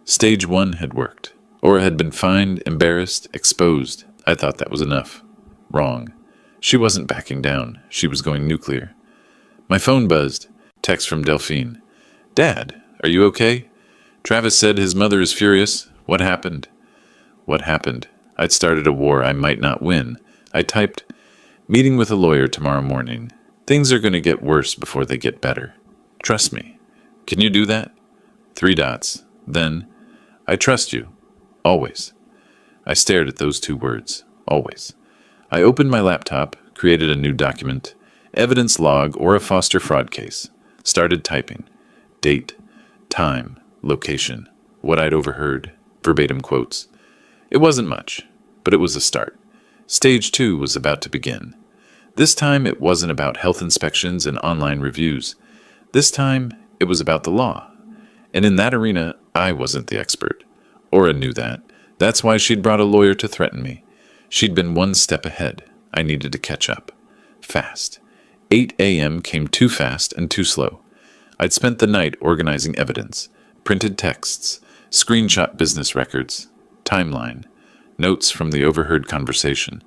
Stage 1 had worked. Aura had been fined, embarrassed, exposed. I thought that was enough. Wrong. She wasn't backing down. She was going nuclear. My phone buzzed. Text from Delphine. "Dad, are you okay? Travis said his mother is furious. What happened?" What happened? I'd started a war I might not win. I typed, "Meeting with a lawyer tomorrow morning. Things are going to get worse before they get better. Trust me. Can you do that?" 3 dots. Then, "I trust you. Always." I stared at those 2 words. Always. I opened my laptop, created a new document, evidence log or a Foster fraud case. Started typing. Date, time, location, what I'd overheard, verbatim quotes. It wasn't much, but it was a start. Stage 2 was about to begin. This time it wasn't about health inspections and online reviews. This time it was about the law. And in that arena, I wasn't the expert. Ora knew that. That's why she'd brought a lawyer to threaten me. She'd been one step ahead. I needed to catch up. Fast. 8 a.m. came too fast and too slow. I'd spent the night organizing evidence, printed texts, screenshot business records, timeline, notes from the overheard conversation.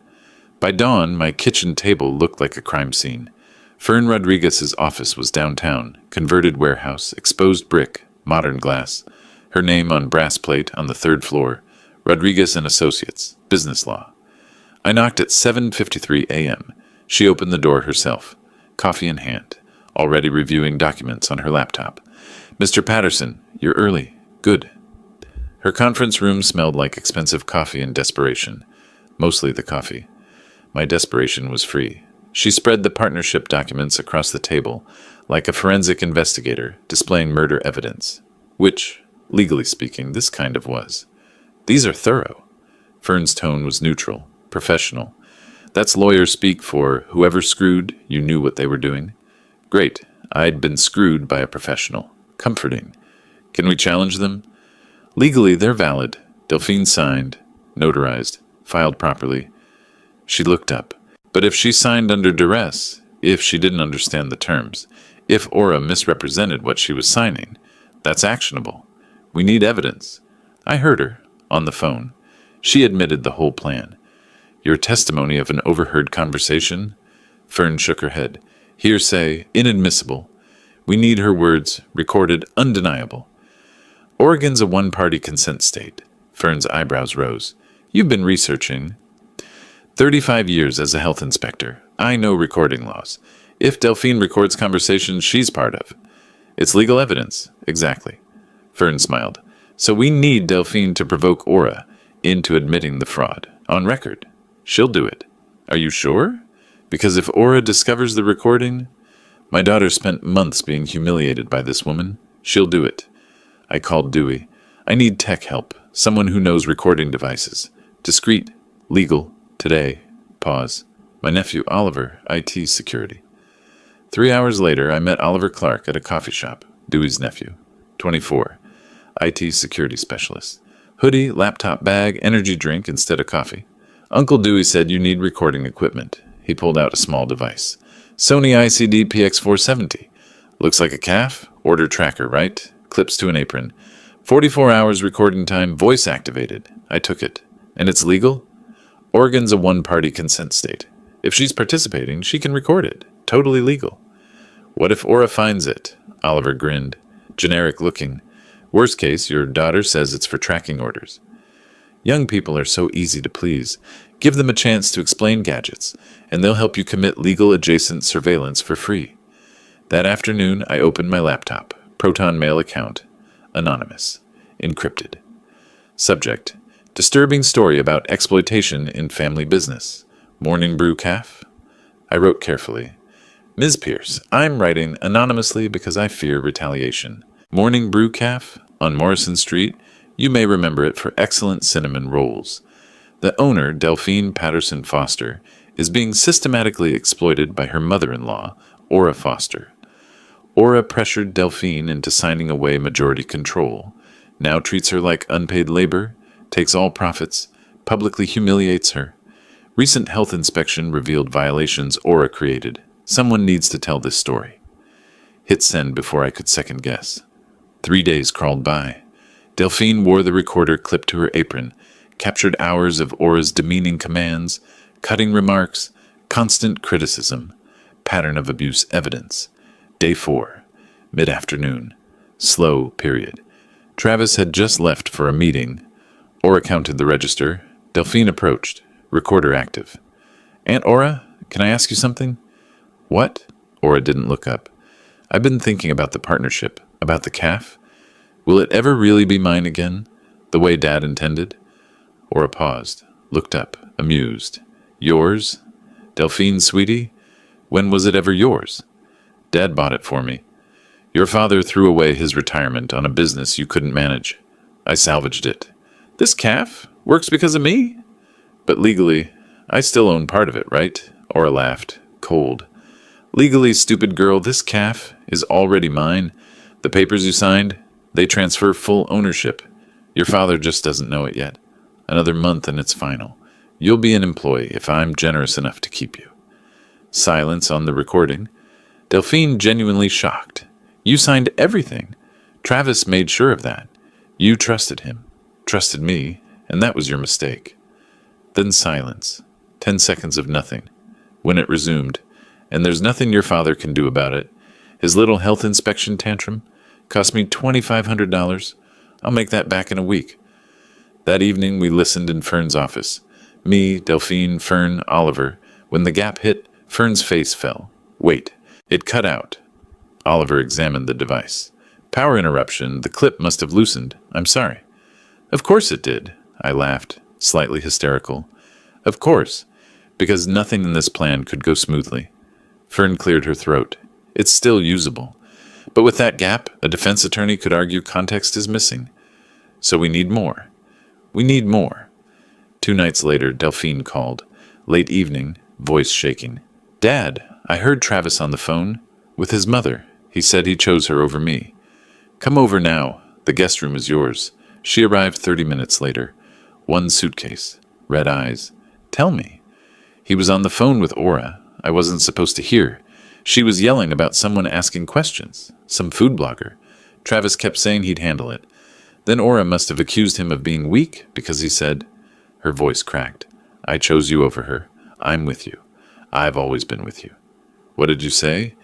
By dawn, my kitchen table looked like a crime scene. Fern Rodriguez's office was downtown, converted warehouse, exposed brick, modern glass. Her name on brass plate on the 3rd floor, Rodriguez and Associates, business law. I knocked at 7:53 a.m. She opened the door herself, coffee in hand, already reviewing documents on her laptop. "Mr. Patterson, you're early. Good." Her conference room smelled like expensive coffee and desperation, mostly the coffee. My desperation was free. She spread the partnership documents across the table, like a forensic investigator displaying murder evidence, which, legally speaking, this kind of was. "These are thorough." Fern's tone was neutral, professional. That's lawyer speak for whoever screwed, you knew what they were doing. Great. I'd been screwed by a professional. Comforting. Can we challenge them? Legally, they're valid. Delphine signed, notarized, filed properly. She looked up. But if she signed under duress, if she didn't understand the terms, if Ora misrepresented what she was signing, that's actionable. We need evidence. I heard her, on the phone. She admitted the whole plan. Your testimony of an overheard conversation? Fern shook her head. Hearsay, inadmissible. We need her words, recorded, undeniable. Oregon's a one-party consent state. Fern's eyebrows rose. You've been researching. 35 years as a health inspector. I know recording laws. If Delphine records conversations she's part of. It's legal evidence. Exactly. Fern smiled. So we need Delphine to provoke Ora into admitting the fraud. On record. She'll do it. Are you sure? Because if Ora discovers the recording... My daughter spent months being humiliated by this woman. She'll do it. I called Dewey. I need tech help. Someone who knows recording devices. Discreet. Legal. Today. Pause. My nephew, Oliver, IT security. 3 hours later, I met Oliver Clark at a coffee shop. Dewey's nephew. 24. IT security specialist. Hoodie, laptop bag, energy drink instead of coffee. Uncle Dewey said you need recording equipment. He pulled out a small device. Sony ICD PX470. Looks like a calf. Order tracker, right? Clips to an apron. 44 hours recording time, voice activated. I took it. And it's legal? Oregon's a one-party consent state. If she's participating, she can record it. Totally legal. What if Ora finds it? Oliver grinned. Generic looking. Worst case, your daughter says it's for tracking orders. Young people are so easy to please. Give them a chance to explain gadgets, and they'll help you commit legal-adjacent surveillance for free. That afternoon, I opened my laptop. Proton Mail account. Anonymous. Encrypted. Subject. Disturbing story about exploitation in family business. Morning brew calf? I wrote carefully. Ms. Pierce, I'm writing anonymously because I fear retaliation. Morning brew calf? On Morrison Street? You may remember it for excellent cinnamon rolls. The owner, Delphine Patterson Foster, is being systematically exploited by her mother-in-law, Ora Foster. Ora pressured Delphine into signing away majority control, now treats her like unpaid labor, takes all profits, publicly humiliates her. Recent health inspection revealed violations Ora created. Someone needs to tell this story. Hit send before I could second guess. 3 days crawled by. Delphine wore the recorder clipped to her apron, captured hours of Ora's demeaning commands, cutting remarks, constant criticism, pattern of abuse evidence. Day 4, mid-afternoon, slow period. Travis had just left for a meeting. Ora counted the register. Delphine approached, recorder active. Aunt Ora, can I ask you something? What? Ora didn't look up. I've been thinking about the partnership, about the calf. Will it ever really be mine again, the way Dad intended? Ora paused, looked up, amused. Yours? Delphine, sweetie? When was it ever yours? Dad bought it for me. Your father threw away his retirement on a business you couldn't manage. I salvaged it. This calf works because of me? But legally, I still own part of it, right? Ora laughed, cold. Legally, stupid girl, this calf is already mine. The papers you signed, They transfer full ownership. Your father just doesn't know it yet. Another month and it's final. You'll be an employee if I'm generous enough to keep you. Silence on the recording. Delphine genuinely shocked. You signed everything. Travis made sure of that. You trusted him, trusted me, and that was your mistake. Then silence. 10 seconds of nothing. When it resumed, and there's nothing your father can do about it. His little health inspection tantrum cost me $2,500. I'll make that back in a week. That evening we listened in Fern's office. Me, Delphine, Fern, Oliver. When the gap hit, Fern's face fell. Wait. It cut out. Oliver examined the device. Power interruption. The clip must have loosened. I'm sorry. Of course it did. I laughed, slightly hysterical. Of course, because nothing in this plan could go smoothly. Fern cleared her throat. It's still usable. But with that gap, a defense attorney could argue context is missing. So we need more. We need more. 2 nights later, Delphine called. Late evening, voice shaking. Dad, I heard Travis on the phone. With his mother. He said he chose her over me. Come over now. The guest room is yours. She arrived 30 minutes later. 1 suitcase. Red eyes. Tell me. He was on the phone with Aura. I wasn't supposed to hear. She was yelling about someone asking questions. Some food blogger. Travis kept saying he'd handle it. Then Aura must have accused him of being weak because he said, her voice cracked, I chose you over her. I'm with you. I've always been with you. What did you say?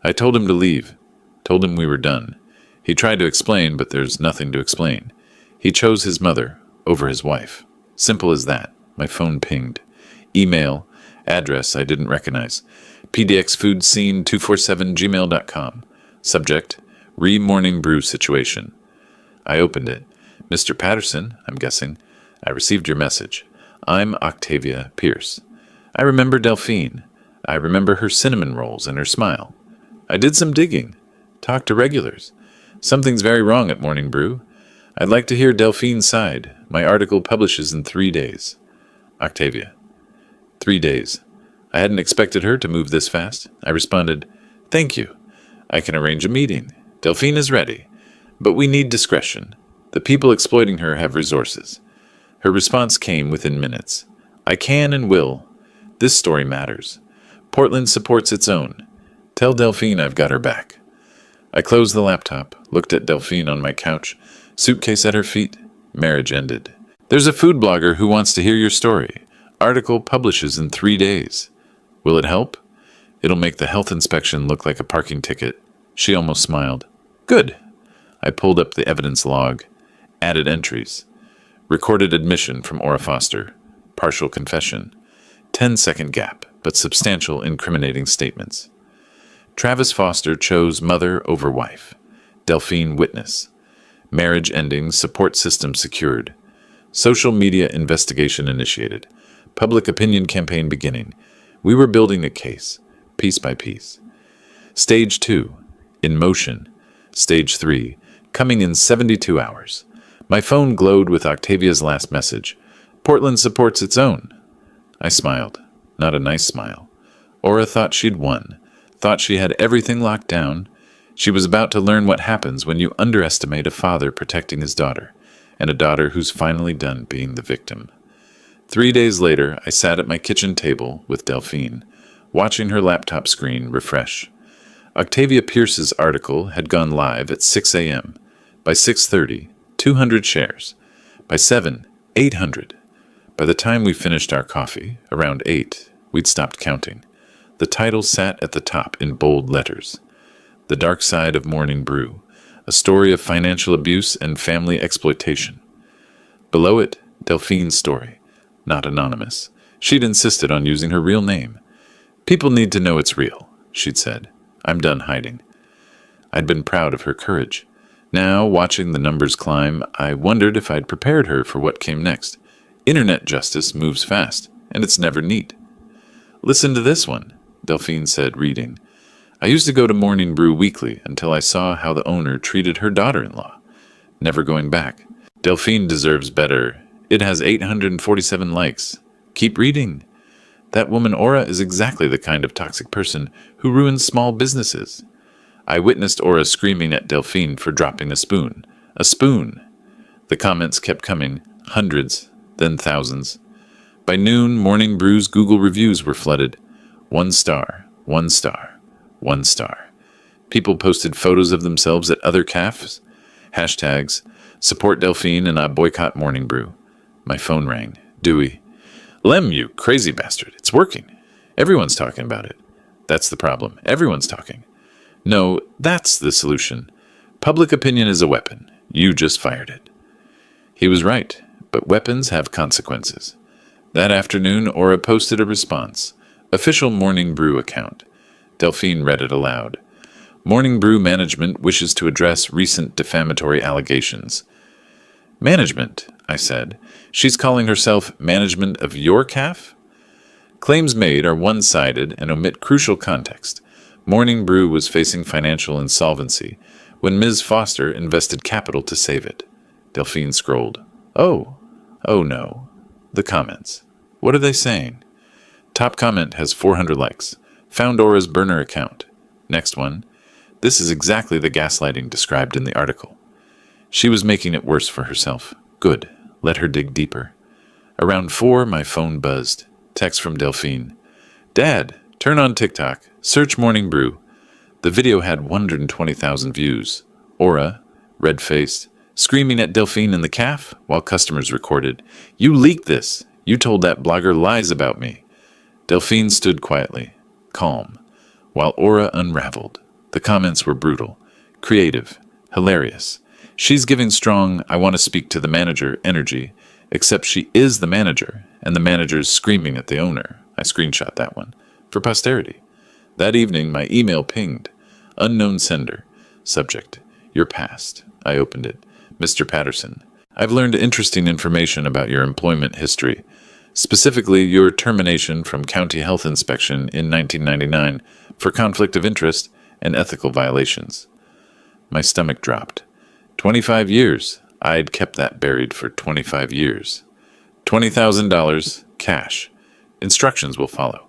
I told him to leave. Told him we were done. He tried to explain, but there's nothing to explain. He chose his mother over his wife. Simple as that. My phone pinged. Email. Address I didn't recognize. pdxfoodscene247gmail.com. Subject, re-morning brew situation. I opened it. Mr. Patterson, I'm guessing. I received your message. I'm Octavia Pierce. I remember Delphine. I remember her cinnamon rolls and her smile. I did some digging. Talked to regulars. Something's very wrong at Morning Brew. I'd like to hear Delphine's side. My article publishes in 3 days. Octavia. 3 days. I hadn't expected her to move this fast. I responded, Thank you. I can arrange a meeting. Delphine is ready. But we need discretion. The people exploiting her have resources. Her response came within minutes. I can and will. This story matters. Portland supports its own. Tell Delphine I've got her back. I closed the laptop, looked at Delphine on my couch, suitcase at her feet. Marriage ended. There's a food blogger who wants to hear your story. Article publishes in 3 days. Will it help? It'll make the health inspection look like a parking ticket. She almost smiled. Good. I pulled up the evidence log. Added entries. Recorded admission from Aura Foster. Partial confession. 10-second gap, but substantial incriminating statements. Travis Foster chose mother over wife. Delphine witness. Marriage ending, support system secured. Social media investigation initiated. Public opinion campaign beginning. We were building a case, piece by piece. Stage 2, in motion. Stage 3, coming in 72 hours. My phone glowed with Octavia's last message. Portland supports its own. I smiled. Not a nice smile. Aura thought she'd won. Thought she had everything locked down. She was about to learn what happens when you underestimate a father protecting his daughter, and a daughter who's finally done being the victim. 3 days later, I sat at my kitchen table with Delphine, watching her laptop screen refresh. Octavia Pierce's article had gone live at 6 a.m. By 6:30, 200 shares. By 7, 800. By the time we finished our coffee, around 8, we'd stopped counting. The title sat at the top in bold letters. The Dark Side of Morning Brew, a story of financial abuse and family exploitation. Below it, Delphine's story, not anonymous. She'd insisted on using her real name. People need to know it's real, she'd said. I'm done hiding. I'd been proud of her courage. Now, watching the numbers climb, I wondered if I'd prepared her for what came next. Internet justice moves fast, and it's never neat. Listen to this one, Delphine said, reading. I used to go to Morning Brew weekly until I saw how the owner treated her daughter-in-law. Never going back. Delphine deserves better. It has 847 likes. Keep reading. That woman Aura is exactly the kind of toxic person who ruins small businesses. I witnessed Aura screaming at Delphine for dropping a spoon. A spoon! The comments kept coming, hundreds, then thousands. By noon, Morning Brew's Google reviews were flooded. 1 star, 1 star, 1 star. People posted photos of themselves at other cafes. Hashtags, support Delphine and I boycott Morning Brew. My phone rang. Dewey. Lem, you crazy bastard. It's working. Everyone's talking about it. That's the problem. Everyone's talking. No, that's the solution. Public opinion is a weapon. You just fired it. He was right, but weapons have consequences. That afternoon, Aura posted a response. Official Morning Brew account. Delphine read it aloud. Morning Brew management wishes to address recent defamatory allegations. Management, I said. She's calling herself management of your caf? Claims made are one-sided and omit crucial context. Morning Brew was facing financial insolvency when Ms. Foster invested capital to save it. Delphine scrolled. Oh no. The comments. What are they saying? Top comment has 400 likes. Found Aura's burner account. Next one. This is exactly the gaslighting described in the article. She was making it worse for herself. Good. Let her dig deeper. Around 4, my phone buzzed. Text from Delphine. Dad, turn on TikTok. Search Morning Brew. The video had 120,000 views. Aura, red-faced, screaming at Delphine in the caf while customers recorded. You leaked this. You told that blogger lies about me. Delphine stood quietly, calm, while Aura unraveled. The comments were brutal, creative, hilarious. She's giving strong, I want to speak to the manager energy, except she is the manager, and the manager's screaming at the owner. I screenshot that one. For posterity. That evening, my email pinged. Unknown sender. Subject. Your past. I opened it. Mr. Patterson. I've learned interesting information about your employment history, specifically your termination from County Health Inspection in 1999 for conflict of interest and ethical violations. My stomach dropped. 25 years. I'd kept that buried for 25 years. $20,000, cash. Instructions will follow.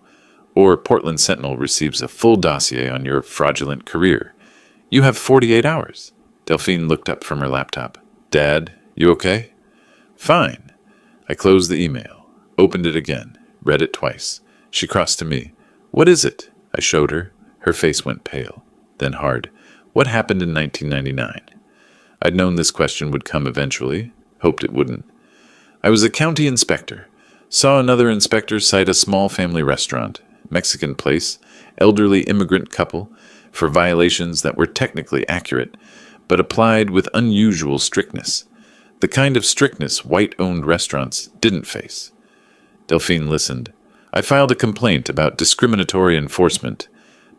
Or Portland Sentinel receives a full dossier on your fraudulent career. You have 48 hours. Delphine looked up from her laptop. Dad, you okay? Fine. I closed the email, opened it again, read it twice. She crossed to me. What is it? I showed her. Her face went pale, then hard. What happened in 1999? I'd known this question would come eventually, hoped it wouldn't. I was a county inspector. Saw another inspector cite a small family restaurant, Mexican place, elderly immigrant couple, for violations that were technically accurate, but applied with unusual strictness. The kind of strictness white-owned restaurants didn't face. Delphine listened. I filed a complaint about discriminatory enforcement.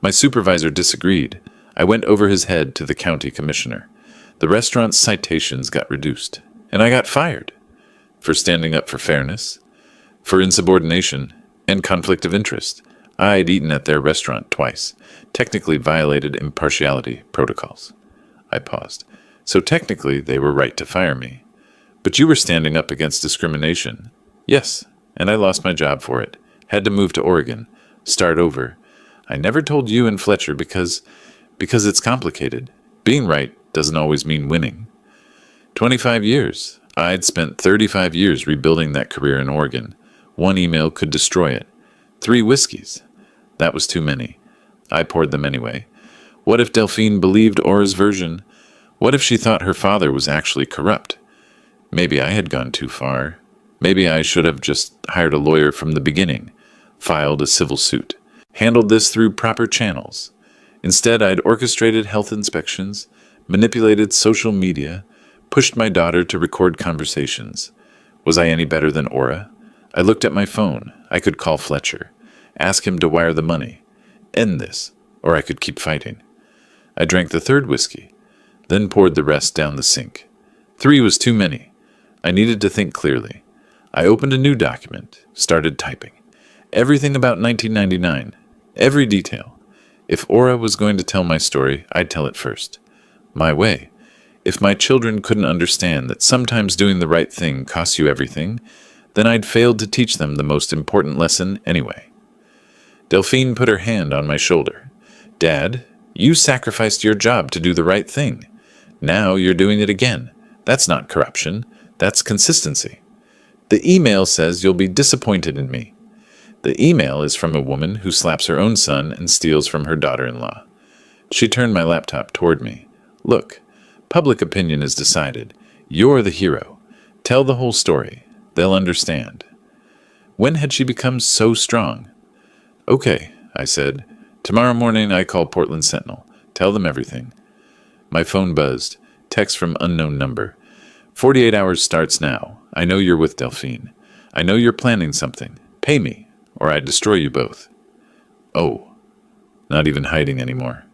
My supervisor disagreed. I went over his head to the county commissioner. The restaurant's citations got reduced, and I got fired. For standing up for fairness, for insubordination, and conflict of interest. I'd eaten at their restaurant twice, technically violated impartiality protocols. I paused. So technically they were right to fire me. But you were standing up against discrimination. Yes, and I lost my job for it. Had to move to Oregon. Start over. I never told you and Fletcher because it's complicated. Being right doesn't always mean winning. 25 years. I'd spent 35 years rebuilding that career in Oregon. One email could destroy it. 3 whiskeys. That was too many. I poured them anyway. What if Delphine believed Aura's version? What if she thought her father was actually corrupt? Maybe I had gone too far. Maybe I should have just hired a lawyer from the beginning, filed a civil suit, handled this through proper channels. Instead, I'd orchestrated health inspections, manipulated social media, pushed my daughter to record conversations. Was I any better than Aura? I looked at my phone. I could call Fletcher, ask him to wire the money, end this, or I could keep fighting. I drank the 3rd whiskey, then poured the rest down the sink. 3 was too many. I needed to think clearly. I opened a new document, started typing. Everything about 1999, every detail. If Aura was going to tell my story, I'd tell it first. My way. If my children couldn't understand that sometimes doing the right thing costs you everything, then I'd failed to teach them the most important lesson anyway. Delphine put her hand on my shoulder. Dad, You sacrificed your job to do the right thing. Now you're doing it again. That's not corruption. That's consistency. The email says you'll be disappointed in me. The email is from a woman who slaps her own son and steals from her daughter-in-law. She turned my laptop toward me. Look, public opinion is decided. You're the hero. Tell the whole story. They'll understand. When had she become so strong? Okay, I said. Tomorrow morning I call Portland Sentinel. Tell them everything. My phone buzzed. Text from unknown number. 48 hours starts now. I know you're with Delphine. I know you're planning something. Pay me, or I destroy you both. Oh, not even hiding anymore.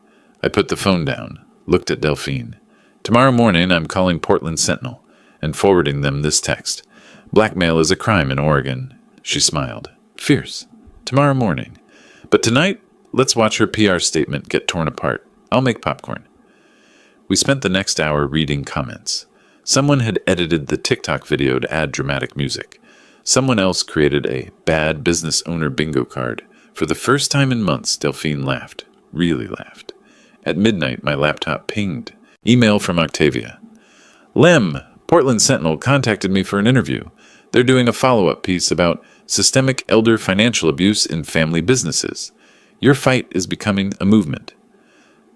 I put the phone down, looked at Delphine. Tomorrow morning I'm calling Portland Sentinel and forwarding them this text. Blackmail is a crime in Oregon. She smiled. Fierce. Tomorrow morning. But tonight, let's watch her PR statement get torn apart. I'll make popcorn. We spent the next hour reading comments. Someone had edited the TikTok video to add dramatic music. Someone else created a bad business owner bingo card. For the first time in months, Delphine laughed. Really laughed. At midnight, my laptop pinged. Email from Octavia. Lem, Portland Sentinel contacted me for an interview. They're doing a follow-up piece about systemic elder financial abuse in family businesses. Your fight is becoming a movement.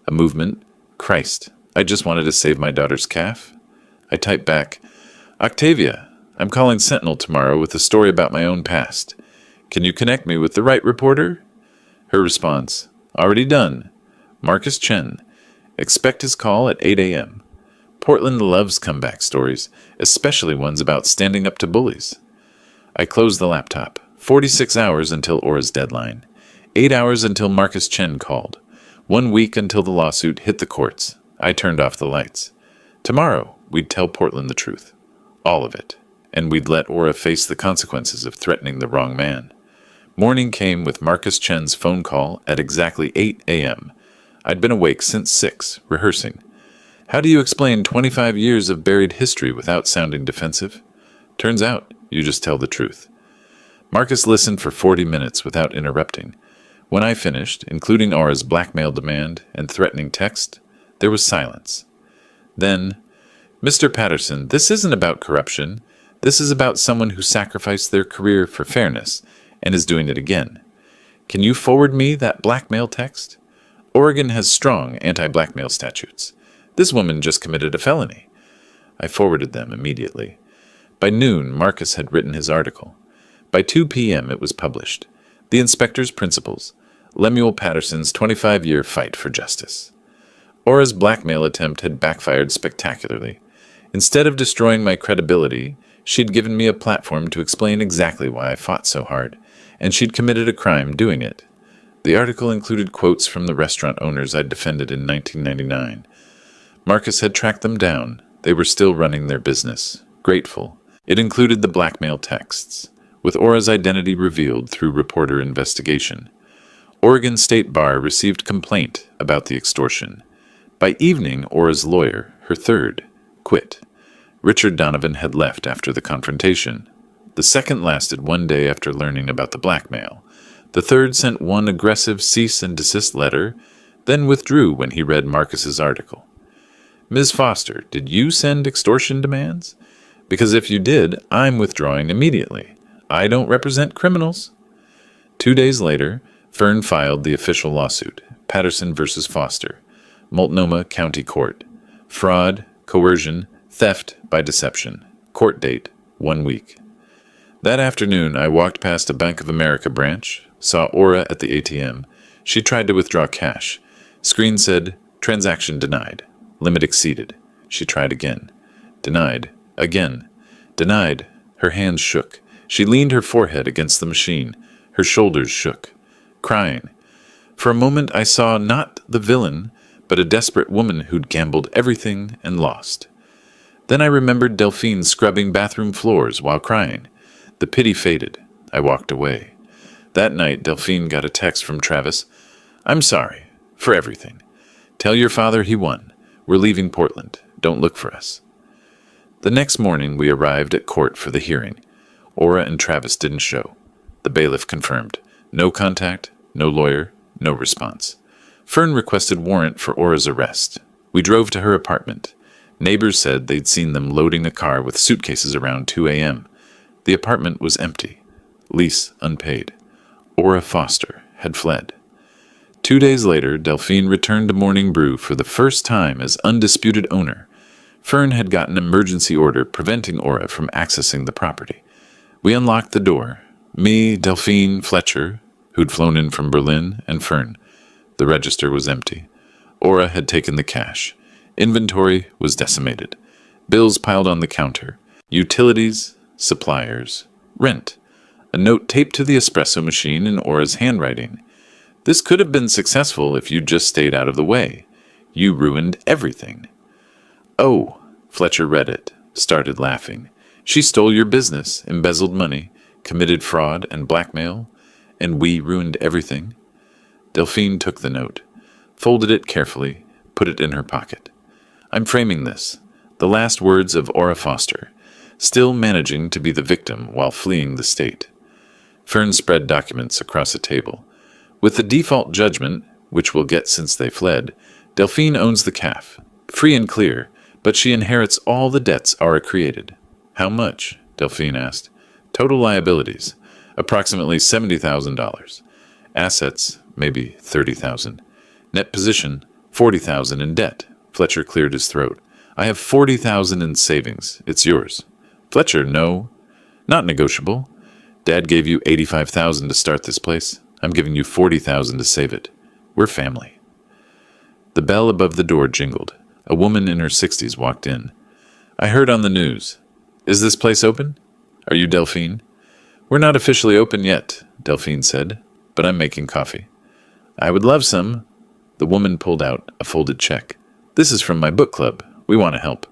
A movement? Christ, I just wanted to save my daughter's calf. I typed back, Octavia, I'm calling Sentinel tomorrow with a story about my own past. Can you connect me with the right reporter? Her response, already done. Marcus Chen. Expect his call at 8 a.m. Portland loves comeback stories, especially ones about standing up to bullies. I closed the laptop. 46 hours until Aura's deadline. 8 hours until Marcus Chen called. 1 week until the lawsuit hit the courts. I turned off the lights. Tomorrow, we'd tell Portland the truth. All of it. And we'd let Aura face the consequences of threatening the wrong man. Morning came with Marcus Chen's phone call at exactly 8 a.m. I'd been awake since 6, rehearsing. How do you explain 25 years of buried history without sounding defensive? Turns out, you just tell the truth. Marcus listened for 40 minutes without interrupting. When I finished, including Aura's blackmail demand and threatening text, there was silence. Then, Mr. Patterson, this isn't about corruption. This is about someone who sacrificed their career for fairness and is doing it again. Can you forward me that blackmail text? Oregon has strong anti-blackmail statutes. This woman just committed a felony. I forwarded them immediately. By noon, Marcus had written his article. By 2 p.m., it was published. The Inspector's Principles. Lemuel Patterson's 25-year fight for justice. Aura's blackmail attempt had backfired spectacularly. Instead of destroying my credibility, she'd given me a platform to explain exactly why I fought so hard, and she'd committed a crime doing it. The article included quotes from the restaurant owners I'd defended in 1999. Marcus had tracked them down. They were still running their business. Grateful. It included the blackmail texts, with Aura's identity revealed through reporter investigation. Oregon State Bar received complaint about the extortion. By evening, Aura's lawyer, her third, quit. Richard Donovan had left after the confrontation. The second lasted 1 day after learning about the blackmail. The third sent one aggressive cease and desist letter, then withdrew when he read Marcus's article. Ms. Foster, did you send extortion demands? Because if you did, I'm withdrawing immediately. I don't represent criminals. 2 days later, Fern filed the official lawsuit, Patterson v. Foster, Multnomah County Court. Fraud, coercion, theft by deception. Court date, 1 week. That afternoon, I walked past a Bank of America branch, saw Aura at the ATM. She tried to withdraw cash. Screen said, transaction denied. Limit exceeded. She tried again. Denied. Again. Denied. Her hands shook. She leaned her forehead against the machine. Her shoulders shook. Crying. For a moment I saw not the villain, but a desperate woman who'd gambled everything and lost. Then I remembered Delphine scrubbing bathroom floors while crying. The pity faded. I walked away. That night, Delphine got a text from Travis. I'm sorry. For everything. Tell your father he won. We're leaving Portland. Don't look for us. The next morning, we arrived at court for the hearing. Aura and Travis didn't show. The bailiff confirmed. No contact, no lawyer, no response. Fern requested warrant for Aura's arrest. We drove to her apartment. Neighbors said they'd seen them loading a car with suitcases around 2 a.m. The apartment was empty. Lease unpaid. Aura Foster had fled. 2 days later, Delphine returned to Morning Brew for the first time as undisputed owner. Fern had gotten an emergency order preventing Aura from accessing the property. We unlocked the door. Me, Delphine, Fletcher, who'd flown in from Berlin, and Fern. The register was empty. Aura had taken the cash. Inventory was decimated. Bills piled on the counter. Utilities, suppliers, rent. A note taped to the espresso machine in Aura's handwriting. This could have been successful if you'd just stayed out of the way. You ruined everything. Oh, Fletcher read it, started laughing. She stole your business, embezzled money, committed fraud and blackmail, and we ruined everything. Delphine took the note, folded it carefully, put it in her pocket. I'm framing this, the last words of Aura Foster, still managing to be the victim while fleeing the state. Fern spread documents across a table. With the default judgment, which we'll get since they fled, Delphine owns the CAF, free and clear, but she inherits all the debts Aura created. How much? Delphine asked. Total liabilities, approximately $70,000. Assets, maybe $30,000. Net position, $40,000 in debt. Fletcher cleared his throat. I have $40,000 in savings. It's yours. Fletcher, no. Not negotiable. Dad gave you $85,000 to start this place. I'm giving you $40,000 to save it. We're family. The bell above the door jingled. A woman in her 60s walked in. I heard on the news. Is this place open? Are you Delphine? We're not officially open yet, Delphine said, but I'm making coffee. I would love some. The woman pulled out a folded check. This is from my book club. We want to help.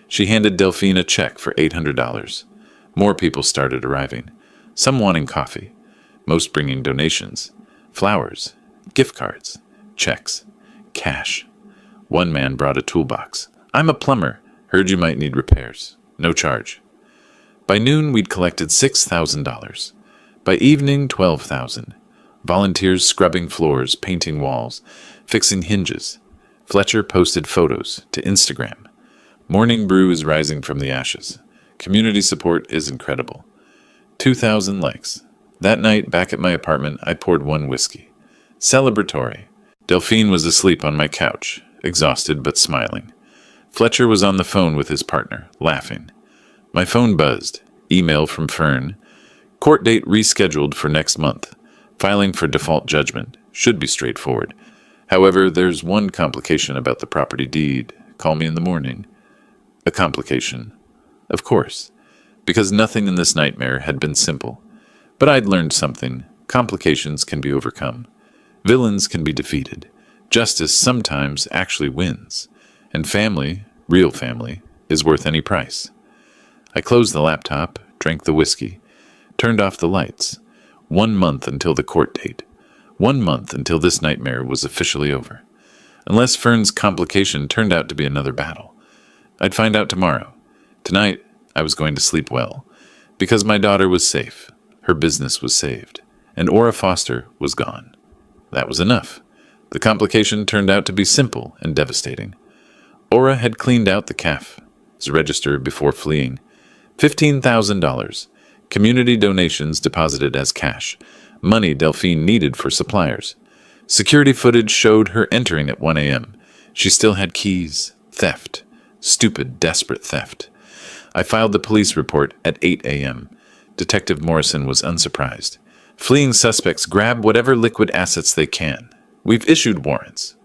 She handed Delphine a check for $800. More people started arriving, some wanting coffee, most bringing donations, flowers, gift cards, checks, cash. One man brought a toolbox. I'm a plumber. Heard you might need repairs. No charge. By noon, we'd collected $6,000. By evening, $12,000. Volunteers scrubbing floors, painting walls, fixing hinges. Fletcher posted photos to Instagram. Morning Brew is rising from the ashes. Community support is incredible. 2,000 likes. That night, back at my apartment, I poured one whiskey. Celebratory. Delphine was asleep on my couch, exhausted but smiling. Fletcher was on the phone with his partner, laughing. My phone buzzed. Email from Fern. Court date rescheduled for next month. Filing for default judgment. Should be straightforward. However, there's one complication about the property deed. Call me in the morning. A complication. Of course. Because nothing in this nightmare had been simple. But I'd learned something. Complications can be overcome. Villains can be defeated. Justice sometimes actually wins. And family, real family, is worth any price. I closed the laptop, drank the whiskey, turned off the lights. 1 month until the court date. 1 month until this nightmare was officially over. Unless Fern's complication turned out to be another battle. I'd find out tomorrow. Tonight, I was going to sleep well. Because my daughter was safe. Her business was saved. And Aura Foster was gone. That was enough. The complication turned out to be simple and devastating. Aura had cleaned out the CAF's register before fleeing. $15,000. Community donations deposited as cash. Money Delphine needed for suppliers. Security footage showed her entering at 1 a.m. She still had keys. Theft. Stupid, desperate theft. I filed the police report at 8 a.m. Detective Morrison was unsurprised. Fleeing suspects grab whatever liquid assets they can. We've issued warrants.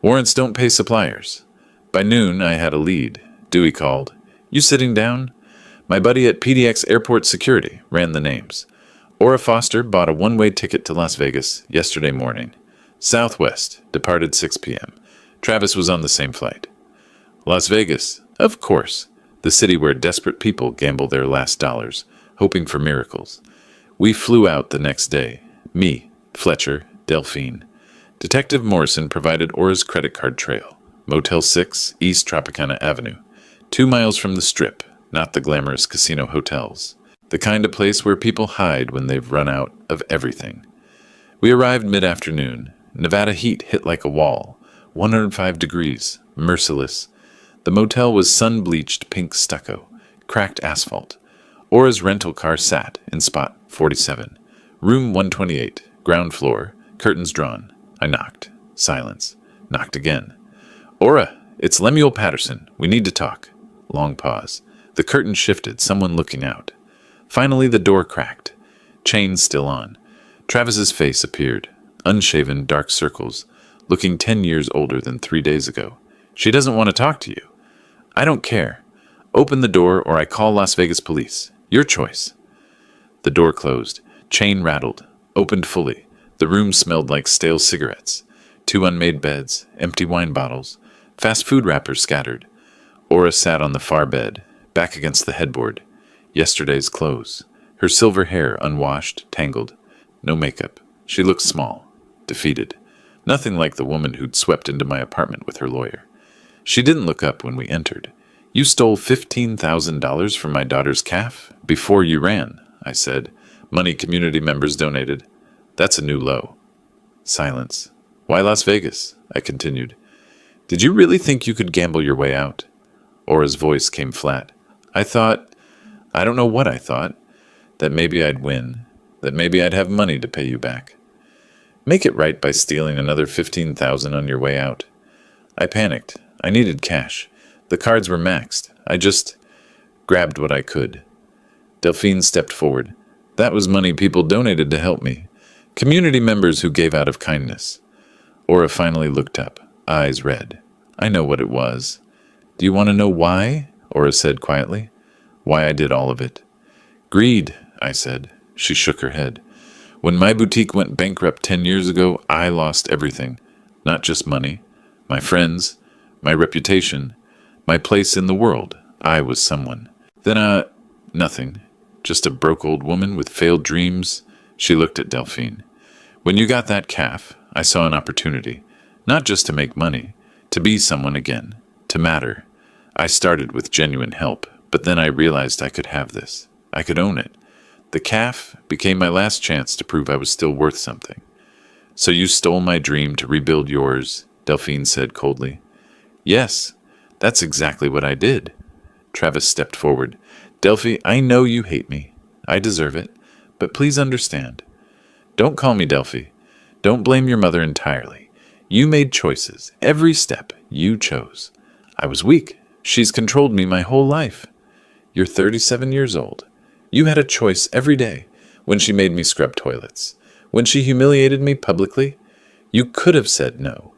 Warrants don't pay suppliers. By noon, I had a lead. Dewey called. You sitting down? My buddy at PDX Airport Security ran the names. Aura Foster bought a one-way ticket to Las Vegas yesterday morning. Southwest, departed 6 p.m. Travis was on the same flight. Las Vegas, of course, the city where desperate people gamble their last dollars, hoping for miracles. We flew out the next day. Me, Fletcher, Delphine. Detective Morrison provided Aura's credit card trail. Motel 6, East Tropicana Avenue. 2 miles from the Strip, not the glamorous casino hotels. The kind of place where people hide when they've run out of everything. We arrived mid-afternoon. Nevada heat hit like a wall. 105 degrees. Merciless. The motel was sun-bleached pink stucco. Cracked asphalt. Aura's rental car sat in spot 47. Room 128. Ground floor. Curtains drawn. I knocked. Silence. Knocked again. Aura, it's Lemuel Patterson. We need to talk. Long pause. The curtain shifted, someone looking out. Finally, the door cracked. Chains still on. Travis's face appeared. Unshaven, dark circles, looking 10 years older than 3 days ago. She doesn't want to talk to you. I don't care. Open the door or I call Las Vegas police. Your choice. The door closed. Chain rattled. Opened fully. The room smelled like stale cigarettes. 2 unmade beds, empty wine bottles, fast food wrappers scattered. Aura sat on the far bed, back against the headboard. Yesterday's clothes. Her silver hair unwashed, tangled. No makeup. She looked small, defeated. Nothing like the woman who'd swept into my apartment with her lawyer. She didn't look up when we entered. You stole $15,000 from my daughter's calf before you ran, I said. Money community members donated. That's a new low. Silence. Why Las Vegas? I continued. Did you really think you could gamble your way out? Aura's voice came flat. I don't know what I thought. That maybe I'd win. That maybe I'd have money to pay you back. Make it right by stealing another $15,000 on your way out. I panicked. I needed cash. The cards were maxed. I just grabbed what I could. Delphine stepped forward. That was money people donated to help me. Community members who gave out of kindness. Aura finally looked up, eyes red. I know what it was. Do you want to know why? Aura said quietly. Why I did all of it. Greed, I said. She shook her head. When my boutique went bankrupt 10 years ago, I lost everything. Not just money. My friends, my reputation, my place in the world. I was someone. Then, nothing. Just a broke old woman with failed dreams. She looked at Delphine. When you got that calf, I saw an opportunity. Not just to make money, to be someone again, to matter. I started with genuine help, but then I realized I could have this. I could own it. The calf became my last chance to prove I was still worth something. So you stole my dream to rebuild yours, Delphine said coldly. Yes, that's exactly what I did. Travis stepped forward. Delphi, I know you hate me. I deserve it. But please understand. Don't call me Delphi. Don't blame your mother entirely. You made choices. Every step you chose. I was weak. She's controlled me my whole life. You're 37 years old. You had a choice every day when she made me scrub toilets. When she humiliated me publicly, you could have said no.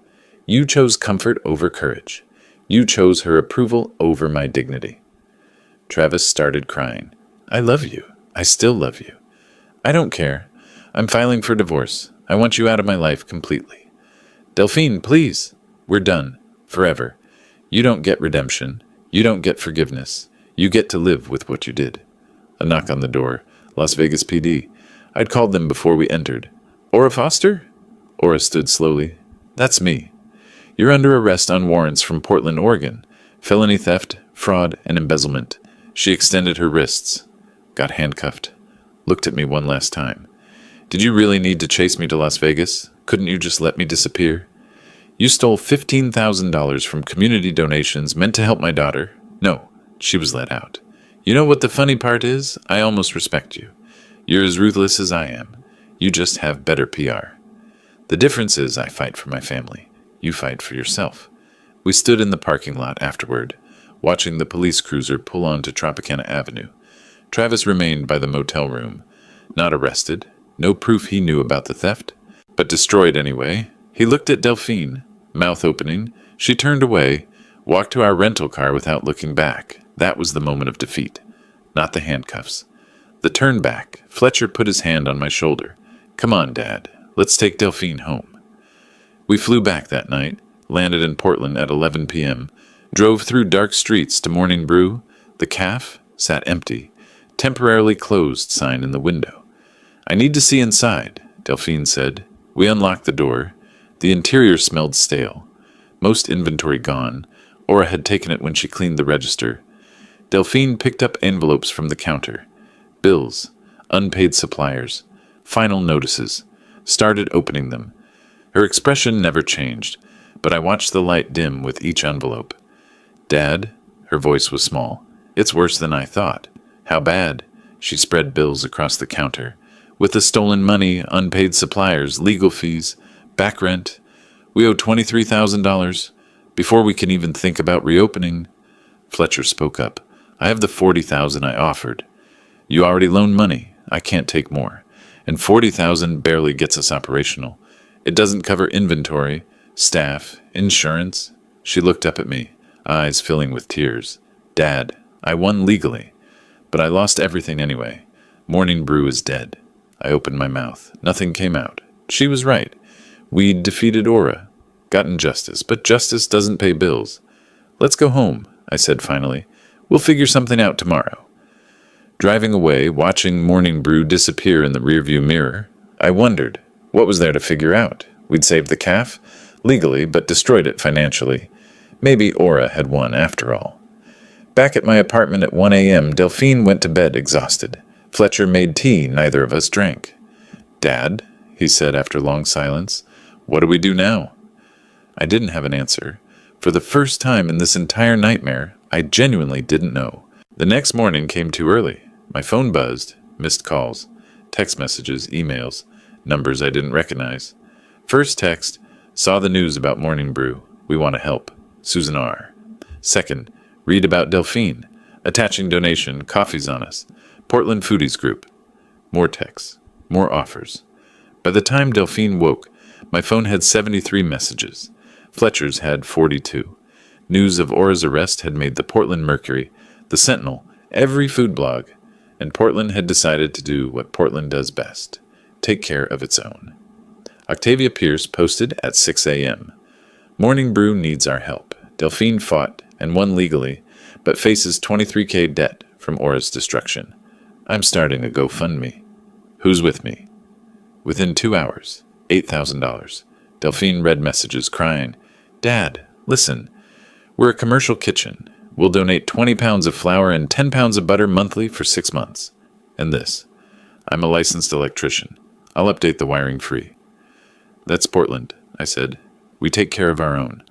You chose comfort over courage. You chose her approval over my dignity. Travis started crying. I love you. I still love you. I don't care. I'm filing for divorce. I want you out of my life completely. Delphine, please. We're done. Forever. You don't get redemption. You don't get forgiveness. You get to live with what you did. A knock on the door. Las Vegas PD. I'd called them before we entered. Aura Foster? Aura stood slowly. That's me. You're under arrest on warrants from Portland, Oregon. Felony theft, fraud, and embezzlement. She extended her wrists. Got handcuffed. Looked at me one last time. Did you really need to chase me to Las Vegas? Couldn't you just let me disappear? You stole $15,000 from community donations meant to help my daughter. No, she was let out. You know what the funny part is? I almost respect you. You're as ruthless as I am. You just have better PR. The difference is I fight for my family. You fight for yourself. We stood in the parking lot afterward, watching the police cruiser pull onto Tropicana Avenue. Travis remained by the motel room. Not arrested. No proof he knew about the theft, but destroyed anyway. He looked at Delphine, mouth opening. She turned away, walked to our rental car without looking back. That was the moment of defeat, not the handcuffs. The turn back. Fletcher put his hand on my shoulder. Come on, Dad. Let's take Delphine home. We flew back that night, landed in Portland at 11 p.m., drove through dark streets to Morning Brew. The calf sat empty, temporarily closed sign in the window. I need to see inside, Delphine said. We unlocked the door. The interior smelled stale. Most inventory gone. Aura had taken it when she cleaned the register. Delphine picked up envelopes from the counter. Bills, unpaid suppliers, final notices. Started opening them. Her expression never changed, but I watched the light dim with each envelope. "Dad," her voice was small. "It's worse than I thought." "How bad?" She spread bills across the counter. "With the stolen money, unpaid suppliers, legal fees, back rent, we owe $23,000. Before we can even think about reopening." Fletcher spoke up. "I have the $40,000 I offered. You already loaned money. I can't take more. And $40,000 barely gets us operational. It doesn't cover inventory, staff, insurance." She looked up at me, eyes filling with tears. "Dad, I won legally, but I lost everything anyway. Morning Brew is dead." I opened my mouth. Nothing came out. She was right. We defeated Aura, gotten justice, but justice doesn't pay bills. "Let's go home," I said finally. "We'll figure something out tomorrow." Driving away, watching Morning Brew disappear in the rearview mirror, I wondered, what was there to figure out? We'd saved the calf, legally, but destroyed it financially. Maybe Aura had won after all. Back at my apartment at 1 a.m., Delphine went to bed exhausted. Fletcher made tea neither of us drank. "Dad," he said after long silence, "what do we do now?" I didn't have an answer. For the first time in this entire nightmare, I genuinely didn't know. The next morning came too early. My phone buzzed, missed calls, text messages, emails, numbers I didn't recognize. First text, saw the news about Morning Brew. We want to help. Susan R. Second, read about Delphine. Attaching donation, coffee's on us. Portland Foodies Group. More texts, more offers. By the time Delphine woke, my phone had 73 messages. Fletcher's had 42. News of Aura's arrest had made the Portland Mercury, the Sentinel, every food blog, and Portland had decided to do what Portland does best, take care of its own. Octavia Pierce posted at 6 a.m. Morning Brew needs our help. Delphine fought and won legally, but faces $23,000 debt from Aura's destruction. I'm starting a GoFundMe. Who's with me? Within 2 hours, $8,000. Delphine read messages crying, "Dad, listen, we're a commercial kitchen. We'll donate 20 pounds of flour and 10 pounds of butter monthly for 6 months. And this, I'm a licensed electrician. I'll update the wiring free." "That's Portland," I said. "We take care of our own."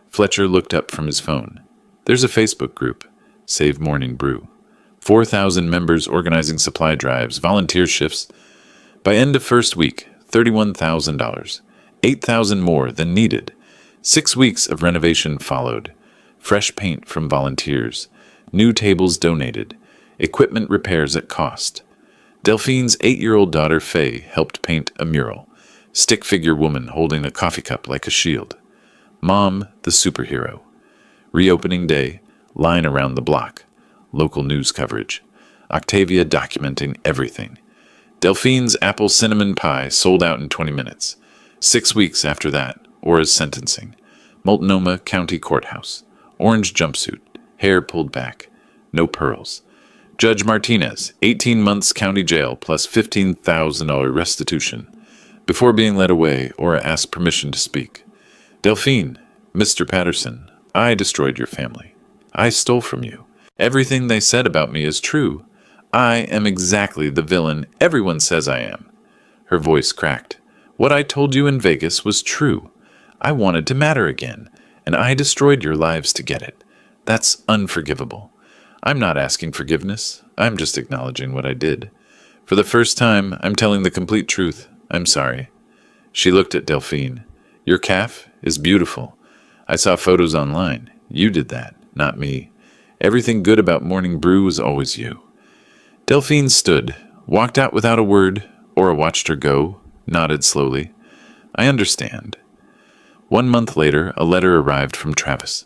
Fletcher looked up from his phone. "There's a Facebook group, Save Morning Brew. 4,000 members organizing supply drives, volunteer shifts. By end of first week, $31,000. 8,000 more than needed. 6 weeks of renovation followed. Fresh paint from volunteers. New tables donated. Equipment repairs at cost. Delphine's 8-year-old daughter Faye helped paint a mural. Stick figure woman holding a coffee cup like a shield. Mom, the superhero. Reopening day, line around the block. Local news coverage. Octavia documenting everything. Delphine's apple cinnamon pie sold out in 20 minutes. 6 weeks after that, Aura's sentencing. Multnomah County Courthouse. Orange jumpsuit. Hair pulled back. No pearls. Judge Martinez, 18 months county jail plus $15,000 restitution. Before being led away, Aura asked permission to speak. "Delphine, Mr. Patterson, I destroyed your family. I stole from you. Everything they said about me is true. I am exactly the villain everyone says I am." Her voice cracked. "What I told you in Vegas was true. I wanted to matter again, and I destroyed your lives to get it. That's unforgivable. I'm not asking forgiveness. I'm just acknowledging what I did. For the first time, I'm telling the complete truth. I'm sorry." She looked at Delphine. "Your calf is beautiful. I saw photos online. You did that, not me. Everything good about Morning Brew was always you." Delphine stood, walked out without a word. Aura watched her go, nodded slowly. "I understand." 1 month later, a letter arrived from Travis.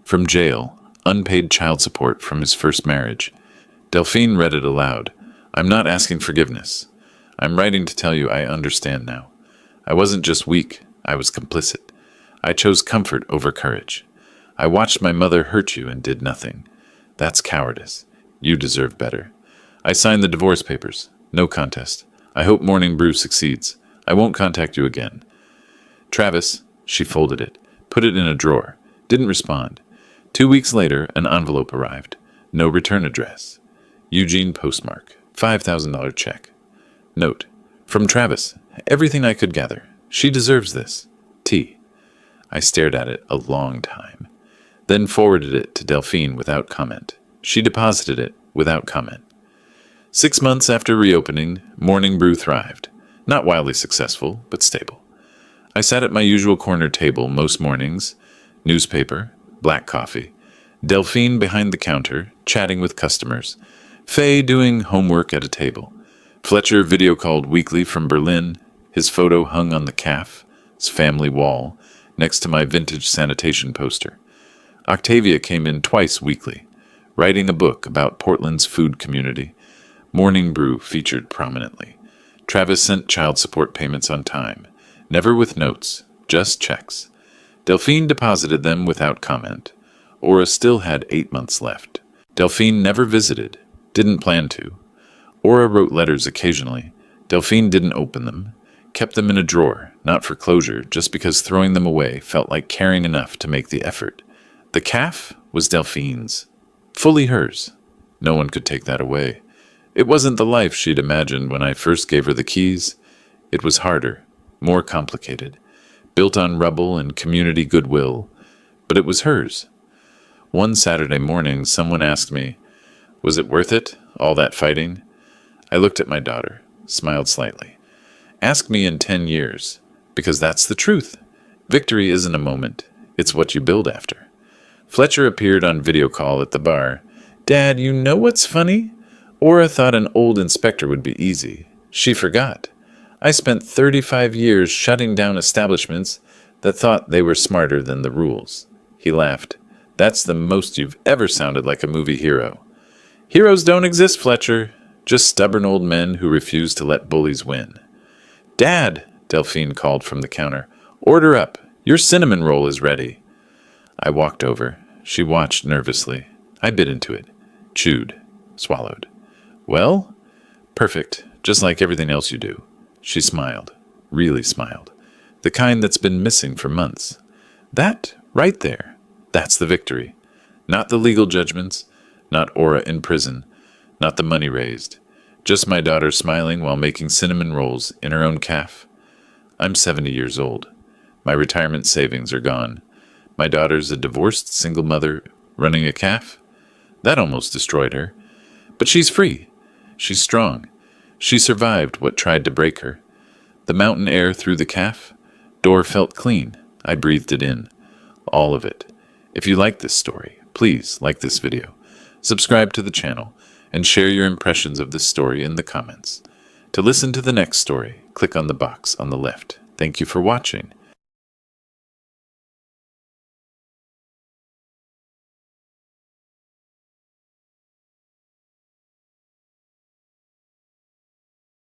From jail, unpaid child support from his first marriage. Delphine read it aloud. "I'm not asking forgiveness. I'm writing to tell you I understand now. I wasn't just weak, I was complicit. I chose comfort over courage. I watched my mother hurt you and did nothing. That's cowardice. You deserve better. I signed the divorce papers. No contest. I hope Morning Brew succeeds. I won't contact you again. Travis," she folded it, put it in a drawer, didn't respond. 2 weeks later, an envelope arrived. No return address. Eugene postmark. $5,000 check. Note. From Travis. Everything I could gather. She deserves this. T. I stared at it a long time, then forwarded it to Delphine without comment. She deposited it without comment. 6 months after reopening, Morning Brew thrived. Not wildly successful, but stable. I sat at my usual corner table most mornings, newspaper, black coffee, Delphine behind the counter, chatting with customers, Faye doing homework at a table, Fletcher video called weekly from Berlin, his photo hung on the cafe's family wall, next to my vintage sanitation poster. Octavia came in twice weekly, writing a book about Portland's food community. Morning Brew featured prominently. Travis sent child support payments on time, never with notes, just checks. Delphine deposited them without comment. Aura still had 8 months left. Delphine never visited, didn't plan to. Aura wrote letters occasionally. Delphine didn't open them, kept them in a drawer, not for closure, just because throwing them away felt like caring enough to make the effort. The caf was Delphine's, fully hers. No one could take that away. It wasn't the life she'd imagined when I first gave her the keys. It was harder, more complicated, built on rubble and community goodwill, but it was hers. One Saturday morning, someone asked me, "Was it worth it, all that fighting?" I looked at my daughter, smiled slightly. Ask me in 10 years, because that's the truth. Victory isn't a moment, it's what you build after. Fletcher appeared on video call at the bar. "Dad, you know what's funny? Aura thought an old inspector would be easy. She forgot. I spent 35 years shutting down establishments that thought they were smarter than the rules." He laughed. "That's the most you've ever sounded like a movie hero." "Heroes don't exist, Fletcher. Just stubborn old men who refuse to let bullies win." "Dad," Delphine called from the counter, "order up. Your cinnamon roll is ready." I walked over. She watched nervously. I bit into it. Chewed. Swallowed. "Well?" "Perfect. Just like everything else you do." She smiled. Really smiled. The kind that's been missing for months. That, right there, that's the victory. Not the legal judgments. Not Aura in prison. Not the money raised. Just my daughter smiling while making cinnamon rolls in her own caf. I'm 70 years old. My retirement savings are gone. My daughter's a divorced single mother running a caf. That almost destroyed her. But she's free. She's strong. She survived what tried to break her. The mountain air through the caf. Door felt clean. I breathed it in. All of it. If you like this story, please like this video. Subscribe to the channel and share your impressions of this story in the comments. To listen to the next story, click on the box on the left. Thank you for watching.